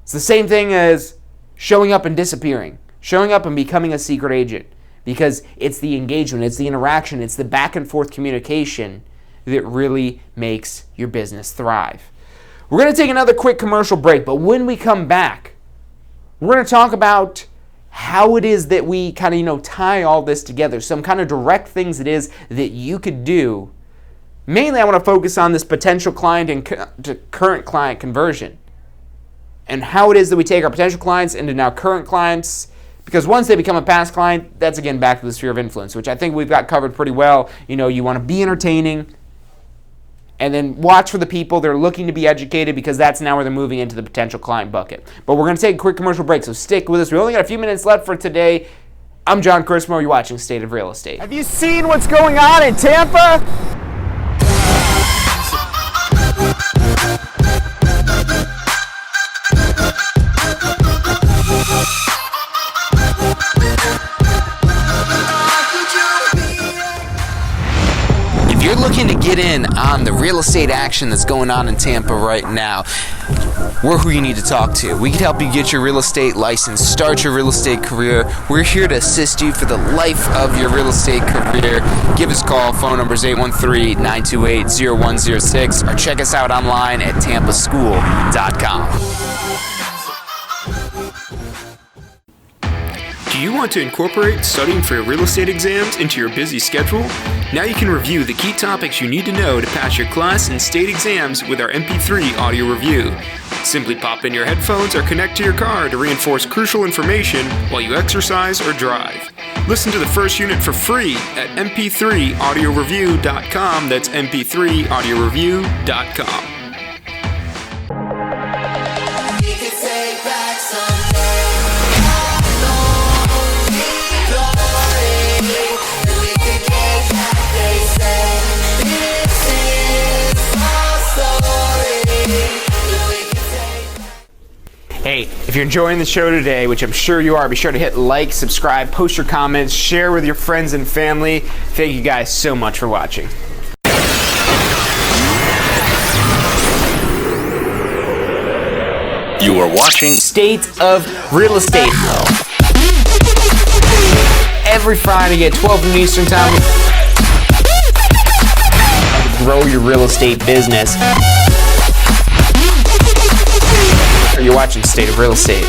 It's the same thing as showing up and disappearing, showing up and becoming a secret agent, because it's the engagement, it's the interaction, it's the back and forth communication that really makes your business thrive. We're going to take another quick commercial break, but when we come back, we're going to talk about how it is that we kind of, tie all this together, some kind of direct things it is that you could do. Mainly, I want to focus on this potential client and to current client conversion, and how it is that we take our potential clients into now current clients. Because once they become a past client, that's again back to the sphere of influence, which I think we've got covered pretty well. You want to be entertaining, and then watch for the people that are looking to be educated, because that's now where they're moving into the potential client bucket. But we're going to take a quick commercial break, so stick with us. We only got a few minutes left for today. I'm John Chrismo. You're watching State of Real Estate. Have you seen what's going on in Tampa? If you're looking to get in on the real estate action that's going on in Tampa right now, we're who you need to talk to. We can help you get your real estate license, start your real estate career. We're here to assist you for the life of your real estate career. Give us a call. Phone number is 813-928-0106, or check us out online at tampaschool.com. Do you want to incorporate studying for your real estate exams into your busy schedule? Now you can review the key topics you need to know to pass your class and state exams with our MP3 audio review. Simply pop in your headphones or connect to your car to reinforce crucial information while you exercise or drive. Listen to the first unit for free at mp3audioreview.com. That's mp3audioreview.com. This is our story. Hey, if you're enjoying the show today, which I'm sure you are, be sure to hit like, subscribe, post your comments, share with your friends and family. Thank you guys so much for watching. You are watching State of Real Estate. Every Friday at 12 noon Eastern Time. Grow your real estate business. You're watching State of Real Estate.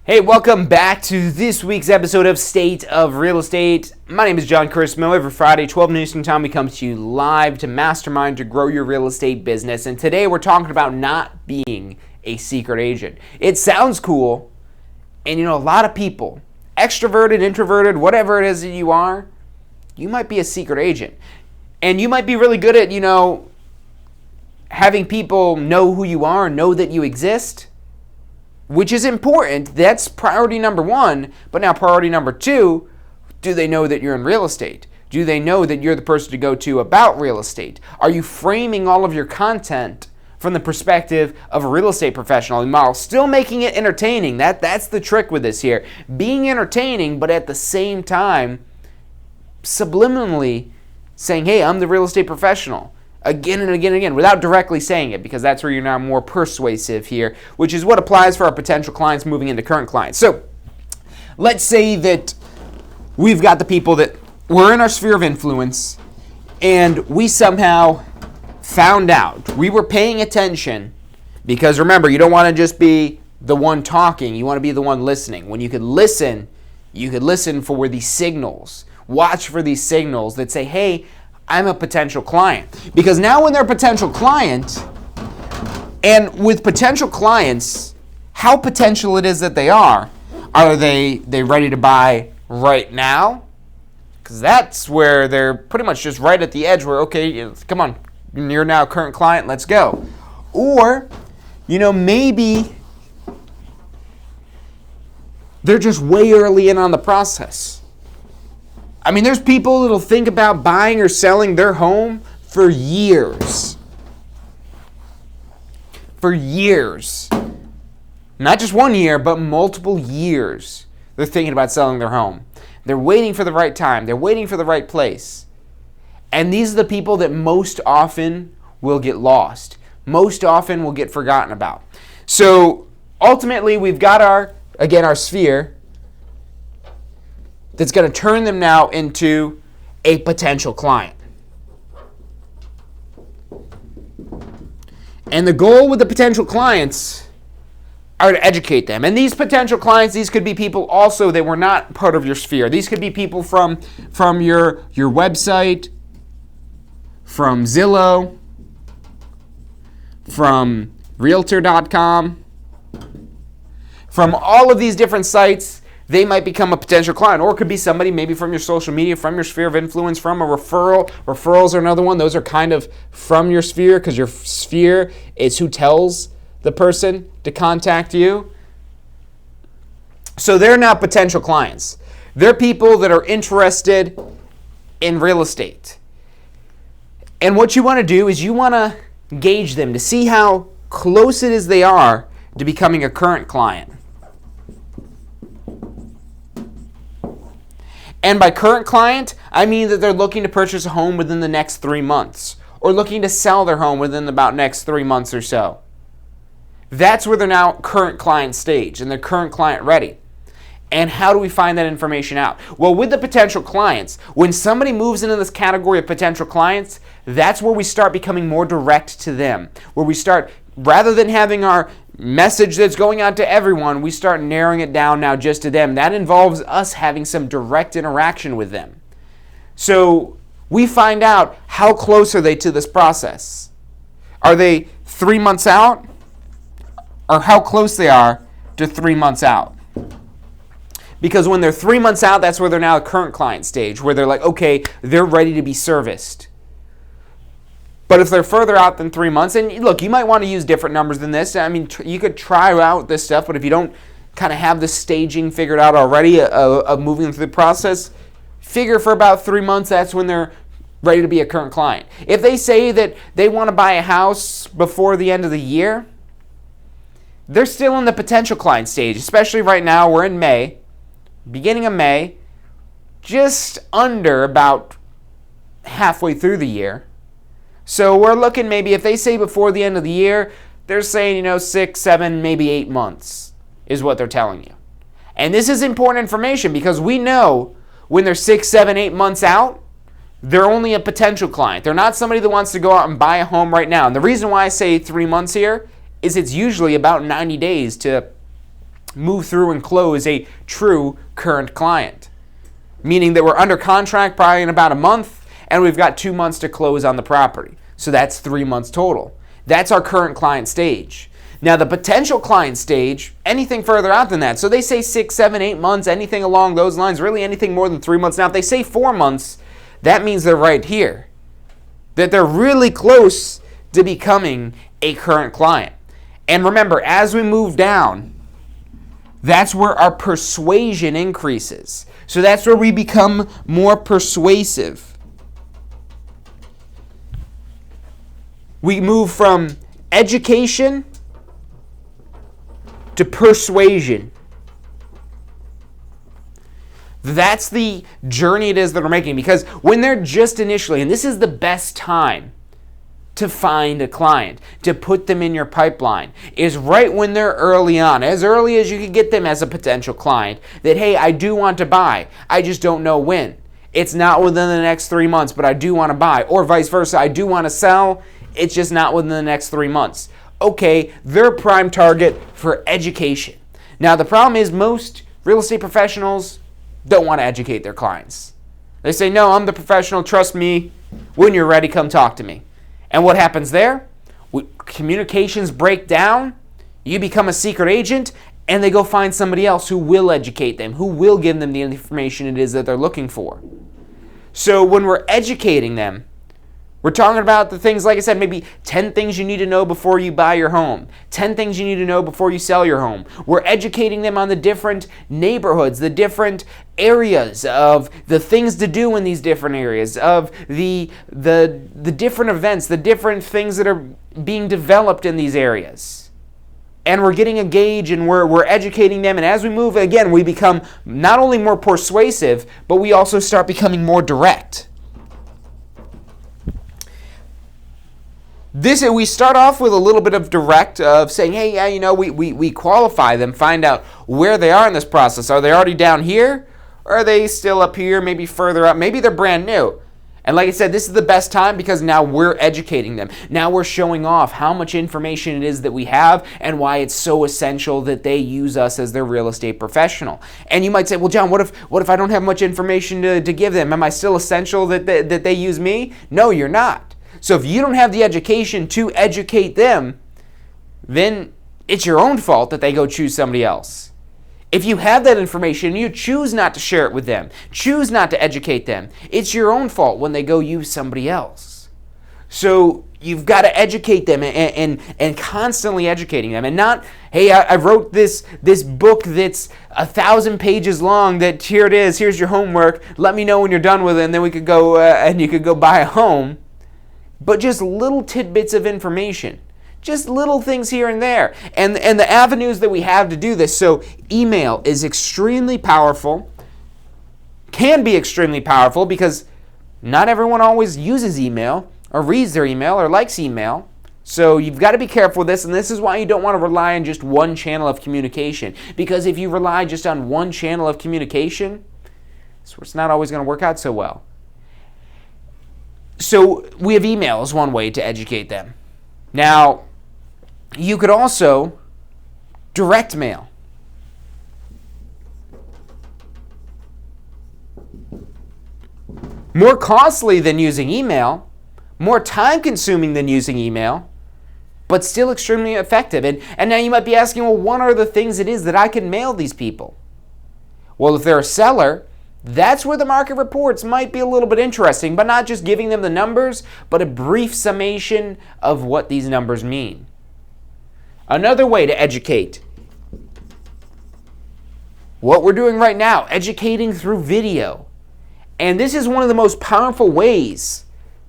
Hey, welcome back to this week's episode of State of Real Estate. My name is John Chrismo. Every Friday, 12 noon Eastern Time, we come to you live to mastermind to grow your real estate business. And today we're talking about not being a secret agent. It sounds cool, and a lot of people, extroverted, introverted, whatever it is that you are, you might be a secret agent. And you might be really good at, having people know who you are, know that you exist, which is important. That's priority number one. But now priority number two, do they know that you're in real estate? Do they know that you're the person to go to about real estate? Are you framing all of your content from the perspective of a real estate professional while still making it entertaining? That's the trick with this here. Being entertaining, but at the same time, subliminally saying, hey, I'm the real estate professional. Again and again and again, without directly saying it, because that's where you're now more persuasive here, which is what applies for our potential clients moving into current clients. So let's say that we've got the people that were in our sphere of influence, and we somehow found out, we were paying attention, because remember, you don't want to just be the one talking, you want to be the one listening. When you could listen for these signals. Watch for these signals that say, hey, I'm a potential client. Because now when they're a potential client, and with potential clients, how potential it is that they are they ready to buy right now? Because that's where they're pretty much just right at the edge where, okay, come on, you're now a current client, let's go. Or, maybe they're just way early in on the process. I mean, there's people that'll think about buying or selling their home for years. For years. Not just 1 year, but multiple years. They're thinking about selling their home. They're waiting for the right time. They're waiting for the right place. And these are the people that most often will get lost. Most often will get forgotten about. So ultimately, we've got our sphere that's going to turn them now into a potential client. And the goal with the potential clients are to educate them. And these potential clients, these could be people also that were not part of your sphere. These could be people from your website, from Zillow, from Realtor.com, from all of these different sites. They might become a potential client, or it could be somebody maybe from your social media, from your sphere of influence, from a referral. Referrals are another one. Those are kind of from your sphere, because your sphere is who tells the person to contact you. So they're not potential clients. They're people that are interested in real estate. And what you want to do is you want to gauge them to see how close it is they are to becoming a current client. And by current client, I mean that they're looking to purchase a home within the next 3 months, or looking to sell their home within about next 3 months or so. That's where they're now current client stage, and they're current client ready. And how do we find that information out? Well, with the potential clients, when somebody moves into this category of potential clients, that's where we start becoming more direct to them. Where we start, rather than having our message that's going out to everyone, we start narrowing it down now just to them. That involves us having some direct interaction with them. So we find out how close are they to this process. Are they 3 months out? Or how close they are to 3 months out. Because when they're 3 months out, that's where they're now at current client stage, where they're like, okay, they're ready to be serviced. But if they're further out than 3 months, and look, you might want to use different numbers than this. I mean, you could try out this stuff, but if you don't kind of have the staging figured out already of moving through the process, figure for about 3 months, that's when they're ready to be a current client. If they say that they want to buy a house before the end of the year, they're still in the potential client stage, especially right now. We're in May, beginning of May, just under about halfway through the year. So we're looking maybe if they say before the end of the year, they're saying, 6, 7, maybe 8 months is what they're telling you. And this is important information because we know when they're 6, 7, 8 months out, they're only a potential client. They're not somebody that wants to go out and buy a home right now. And the reason why I say 3 months here is it's usually about 90 days to move through and close a true current client. Meaning that we're under contract probably in about a month, and we've got 2 months to close on the property. So that's 3 months total. That's our current client stage. Now the potential client stage, anything further out than that. So they say 6, 7, 8 months, anything along those lines, really anything more than 3 months. Now if they say 4 months, that means they're right here. That they're really close to becoming a current client. And remember, as we move down, that's where our persuasion increases. So that's where we become more persuasive. We move from education to persuasion. That's the journey it is that we're making, because when they're just initially, and this is the best time to find a client, to put them in your pipeline, is right when they're early on, as early as you can get them as a potential client, that, hey, I do want to buy, I just don't know when. It's not within the next 3 months, but I do want to buy, or vice versa, I do want to sell, it's just not within the next 3 months. Okay, they're a prime target for education. Now, the problem is most real estate professionals don't want to educate their clients. They say, no, I'm the professional, trust me, when you're ready, come talk to me. And what happens there? Communications break down, you become a secret agent, and they go find somebody else who will educate them, who will give them the information it is that they're looking for. So when we're educating them, we're talking about the things, like I said, maybe 10 things you need to know before you buy your home, 10 things you need to know before you sell your home. We're educating them on the different neighborhoods, the different areas of the things to do in these different areas, of the different events, the different things that are being developed in these areas. And we're getting a gauge, and we're educating them. And as we move, again, we become not only more persuasive, but we also start becoming more direct. We start off with a little bit of direct of saying, hey, yeah, we qualify them, find out where they are in this process. Are they already down here? Or are they still up here, maybe further up? Maybe they're brand new. And like I said, this is the best time because now we're educating them. Now we're showing off how much information it is that we have and why it's so essential that they use us as their real estate professional. And you might say, well, John, what if I don't have much information to give them? Am I still essential that they use me? No, you're not. So if you don't have the education to educate them, then it's your own fault that they go choose somebody else. If you have that information and you choose not to share it with them, choose not to educate them, it's your own fault when they go use somebody else. So you've got to educate them and constantly educating them, and not, hey, I wrote this book that's 1,000 pages long, that here it is, here's your homework, let me know when you're done with it, and then we could go and you could go buy a home. But just little tidbits of information, just little things here and there. And the avenues that we have to do this. So email is extremely powerful, can be extremely powerful, because not everyone always uses email or reads their email or likes email. So you've got to be careful with this, and this is why you don't want to rely on just one channel of communication. Because if you rely just on one channel of communication, it's not always going to work out so well. So we have email as one way to educate them. Now, you could also direct mail. More costly than using email, more time consuming than using email, but still extremely effective. And now you might be asking, well, what are the things it is that I can mail these people? Well, if they're a seller, that's where the market reports might be a little bit interesting, but not just giving them the numbers, but a brief summation of what these numbers mean. Another way to educate, what we're doing right now, educating through video. And this is one of the most powerful ways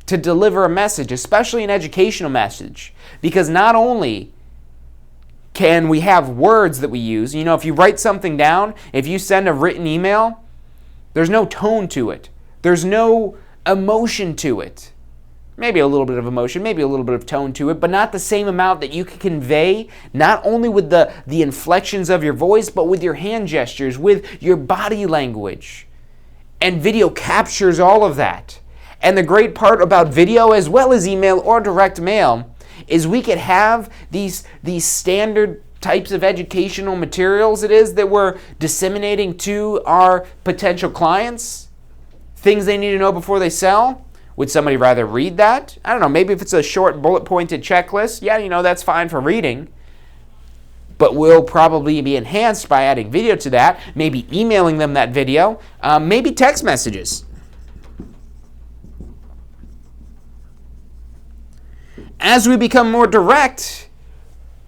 to deliver a message, especially an educational message, because not only can we have words that we use, if you write something down, if you send a written email, there's no tone to it. There's no emotion to it. Maybe a little bit of emotion, maybe a little bit of tone to it, but not the same amount that you can convey, not only with the inflections of your voice, but with your hand gestures, with your body language. And video captures all of that. And the great part about video, as well as email or direct mail, is we could have these standard types of educational materials that we're disseminating to our potential clients, things they need to know before they sell. Would somebody rather read that? I don't know, maybe if it's a short bullet-pointed checklist, that's fine for reading. But will probably be enhanced by adding video to that, maybe emailing them that video, maybe text messages. As we become more direct,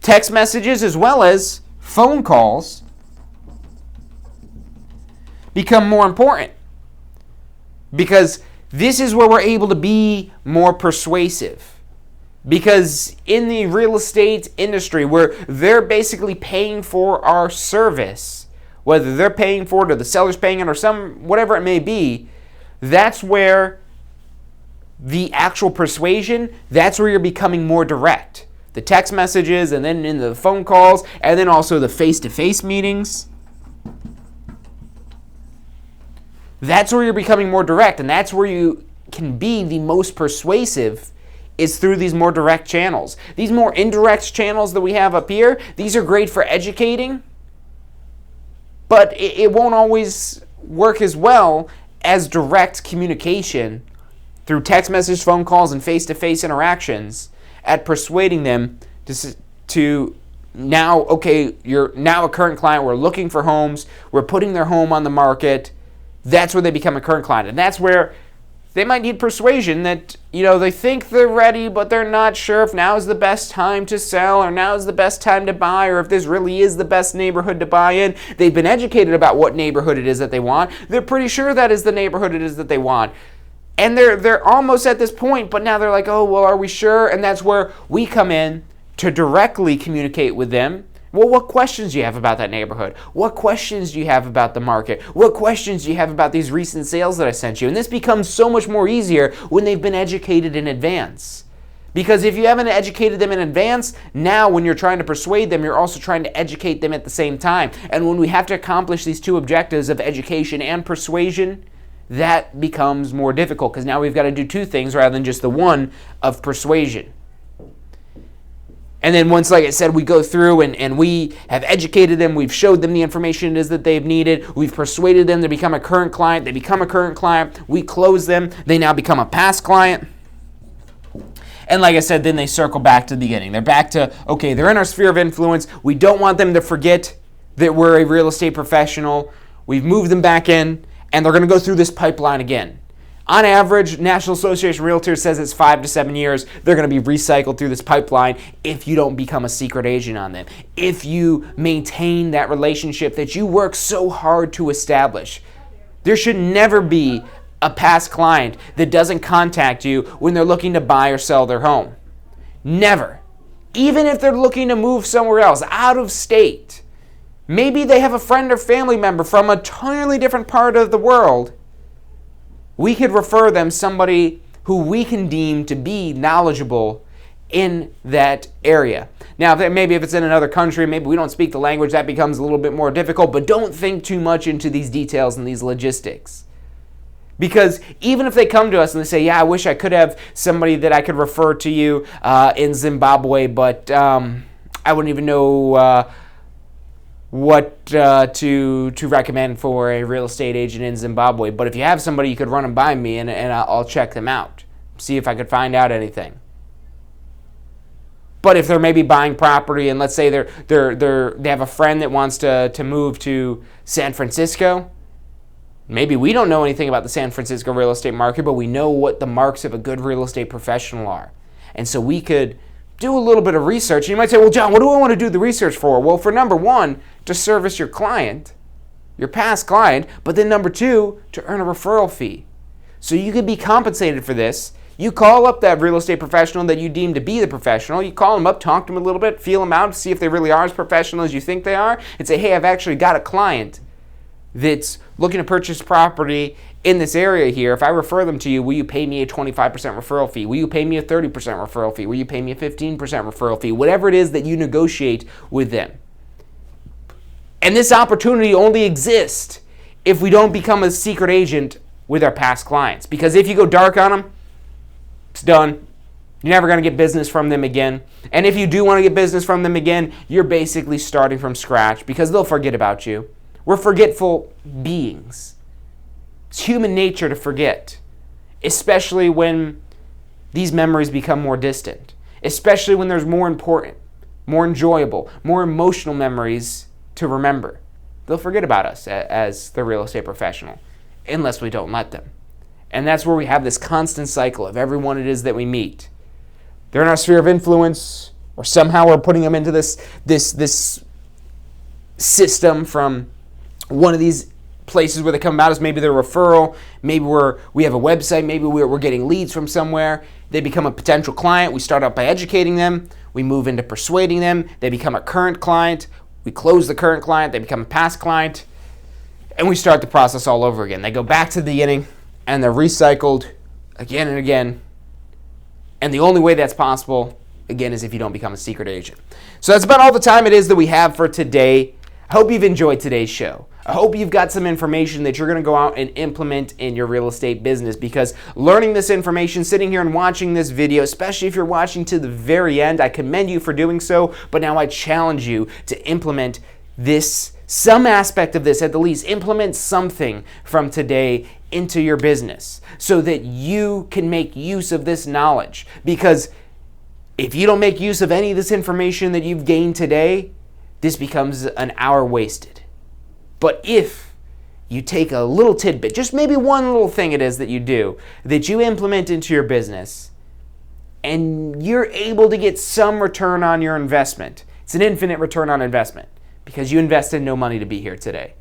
text messages as well as phone calls become more important. Because this is where we're able to be more persuasive. Because in the real estate industry, where they're basically paying for our service, whether they're paying for it or the seller's paying it or whatever it may be, that's where the actual persuasion, that's where you're becoming more direct. The text messages, and then in the phone calls, and then also the face-to-face meetings. That's where you're becoming more direct, and that's where you can be the most persuasive, is through these more direct channels. These more indirect channels that we have up here, these are great for educating, but it won't always work as well as direct communication through text messages, phone calls, and face-to-face interactions at persuading them to now, okay, you're now a current client, we're looking for homes, we're putting their home on the market. That's where they become a current client. And that's where they might need persuasion that, they think they're ready, but they're not sure if now is the best time to sell or now is the best time to buy or if this really is the best neighborhood to buy in. They've been educated about what neighborhood it is that they want. They're pretty sure that is the neighborhood it is that they want. And they're almost at this point, but now they're like, oh, well, are we sure? And that's where we come in to directly communicate with them. Well, what questions do you have about that neighborhood? What questions do you have about the market? What questions do you have about these recent sales that I sent you? And this becomes so much more easier when they've been educated in advance. Because if you haven't educated them in advance, now when you're trying to persuade them, you're also trying to educate them at the same time. And when we have to accomplish these two objectives of education and persuasion, that becomes more difficult because now we've got to do two things rather than just the one of persuasion. And then once, like I said, we go through and we have educated them, we've showed them the information it is that they've needed, we've persuaded them to become a current client, they become a current client, we close them, they now become a past client. And like I said, then they circle back to the beginning. They're back to, okay, they're in our sphere of influence. We don't want them to forget that we're a real estate professional. We've moved them back in, and they're going to go through this pipeline again. On average, National Association of Realtors says it's 5 to 7 years. They're going to be recycled through this pipeline if you don't become a secret agent on them. If you maintain that relationship that you work so hard to establish. There should never be a past client that doesn't contact you when they're looking to buy or sell their home. Never. Even if they're looking to move somewhere else, out of state. Maybe they have a friend or family member from a totally different part of the world. We could refer them somebody who we can deem to be knowledgeable in that area. Now, maybe if it's in another country, maybe we don't speak the language, that becomes a little bit more difficult, but don't think too much into these details and these logistics. Because even if they come to us and they say, yeah, I wish I could have somebody that I could refer to you in Zimbabwe, but I wouldn't even know what to recommend for a real estate agent in Zimbabwe. But if you have somebody, you could run them by me and I'll check them out, see if I could find out anything. But if they're maybe buying property and let's say they have a friend that wants to move to San Francisco, maybe we don't know anything about the San Francisco real estate market, but we know what the marks of a good real estate professional are. And so we could do a little bit of research. And you might say, well, John, what do I want to do the research for? Well, for number one, to service your client, your past client, but then number two, to earn a referral fee. So you could be compensated for this. You call up that real estate professional that you deem to be the professional. You call them up, talk to them a little bit, feel them out, see if they really are as professional as you think they are, and say, hey, I've actually got a client that's looking to purchase property in this area here. If I refer them to you, will you pay me a 25% referral fee? Will you pay me a 30% referral fee? Will you pay me a 15% referral fee? Whatever it is that you negotiate with them. And this opportunity only exists if we don't become a secret agent with our past clients. Because if you go dark on them, it's done. You're never going to get business from them again. And if you do want to get business from them again, you're basically starting from scratch because they'll forget about you. We're forgetful beings. It's human nature to forget, especially when these memories become more distant, especially when there's more important, more enjoyable, more emotional memories to remember. They'll forget about us as the real estate professional unless we don't let them. And that's where we have this constant cycle of everyone it is that we meet. They're in our sphere of influence, or somehow we're putting them into this system from one of these places where they come about us. Maybe they're a referral, maybe we have a website, maybe we're getting leads from somewhere. They become a potential client. We start out by educating them. We move into persuading them. They become a current client. We close the current client. They become a past client. And we start the process all over again. They go back to the beginning and they're recycled again and again. And the only way that's possible, again, is if you don't become a secret agent. So that's about all the time it is that we have for today. I hope you've enjoyed today's show. I hope you've got some information that you're going to go out and implement in your real estate business, because learning this information, sitting here and watching this video, especially if you're watching to the very end, I commend you for doing so, but now I challenge you to implement this, some aspect of this at the least. Implement something from today into your business so that you can make use of this knowledge, because if you don't make use of any of this information that you've gained today, this becomes an hour wasted. But if you take a little tidbit, just maybe one little thing it is that you do, that you implement into your business, and you're able to get some return on your investment. It's an infinite return on investment because you invested no money to be here today.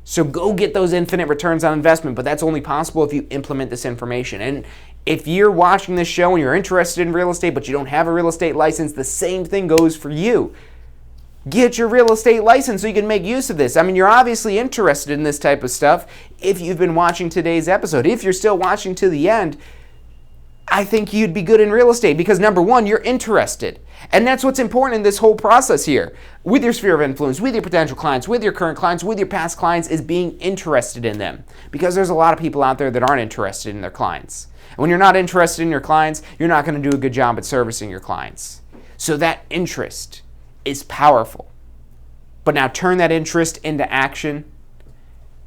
So go get those infinite returns on investment, but that's only possible if you implement this information. And if you're watching this show and you're interested in real estate, but you don't have a real estate license, the same thing goes for you. Get your real estate license so you can make use of this. I mean, you're obviously interested in this type of stuff if you've been watching today's episode. If you're still watching to the end, I think you'd be good in real estate because, number one, you're interested. And that's what's important in this whole process here. With your sphere of influence, with your potential clients, with your current clients, with your past clients, is being interested in them. Because there's a lot of people out there that aren't interested in their clients. And when you're not interested in your clients, you're not going to do a good job at servicing your clients. So that interest is powerful. But now turn that interest into action.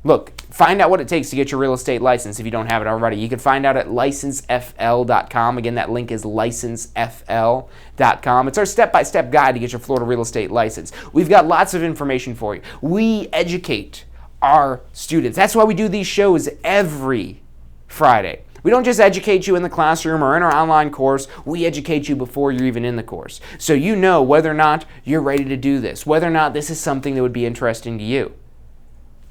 Look, find out what it takes to get your real estate license if you don't have it already. You can find out at licensefl.com. Again, that link is licensefl.com. It's our step-by-step guide to get your Florida real estate license. We've got lots of information for you. We educate our students. That's why we do these shows every Friday. We don't just educate you in the classroom or in our online course. We educate you before you're even in the course. So you know whether or not you're ready to do this, whether or not this is something that would be interesting to you.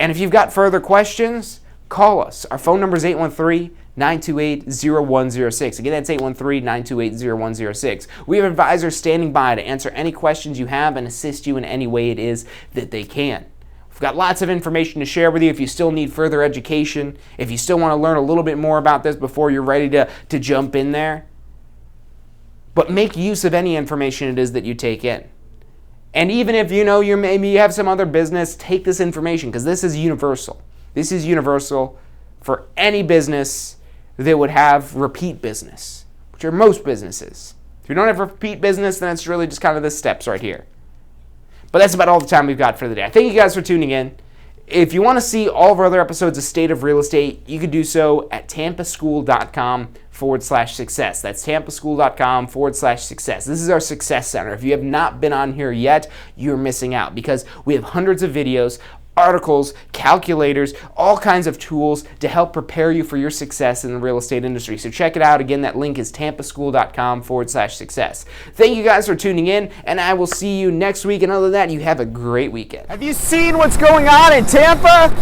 And if you've got further questions, call us. Our phone number is 813-928-0106. Again, that's 813-928-0106. We have advisors standing by to answer any questions you have and assist you in any way it is that they can. We've got lots of information to share with you if you still need further education, if you still want to learn a little bit more about this before you're ready to jump in there. But make use of any information it is that you take in. And even if you maybe have some other business, take this information because this is universal. This is universal for any business that would have repeat business, which are most businesses. If you don't have repeat business, then it's really just kind of the steps right here. But that's about all the time we've got for the day. I thank you guys for tuning in. If you want to see all of our other episodes of State of Real Estate, you can do so at tampaschool.com/success. That's tampaschool.com/success. This is our success center. If you have not been on here yet, you're missing out because we have hundreds of videos, articles, calculators, all kinds of tools to help prepare you for your success in the real estate industry. So check it out. Again, that link is tampaschool.com/success. Thank you guys for tuning in, and I will see you next week. And other than that, you have a great weekend. Have you seen what's going on in Tampa?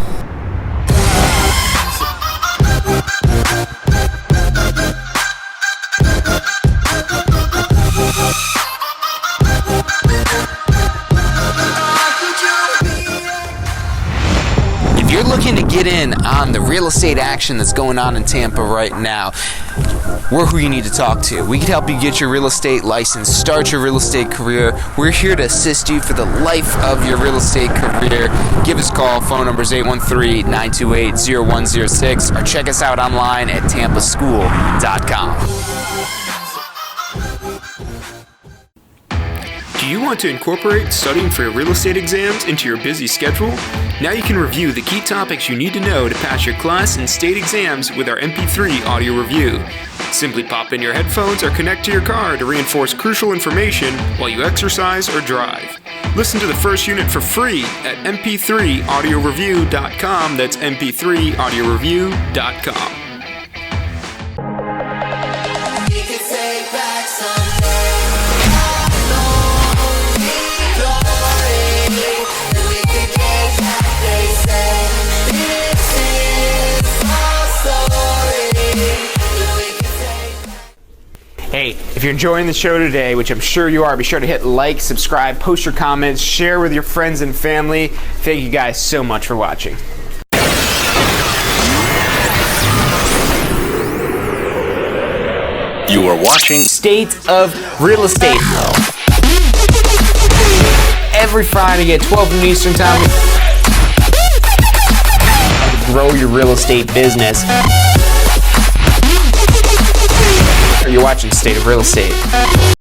get in on the real estate action that's going on in Tampa right now, we're who you need to talk to. We can help you get your real estate license, start your real estate career. We're here to assist you for the life of your real estate career. Give us a call. Phone number is 813-928-0106, or check us out online at tampaschool.com. Do you want to incorporate studying for your real estate exams into your busy schedule? Now you can review the key topics you need to know to pass your class and state exams with our MP3 audio review. Simply pop in your headphones or connect to your car to reinforce crucial information while you exercise or drive. Listen to the first unit for free at mp3audioreview.com. That's mp3audioreview.com. Hey, if you're enjoying the show today, which I'm sure you are, be sure to hit like, subscribe, post your comments, share with your friends and family. Thank you guys so much for watching. You are watching State of Real Estate. Every Friday at 12 noon Eastern Time. Grow your real estate business. You're watching State of Real Estate.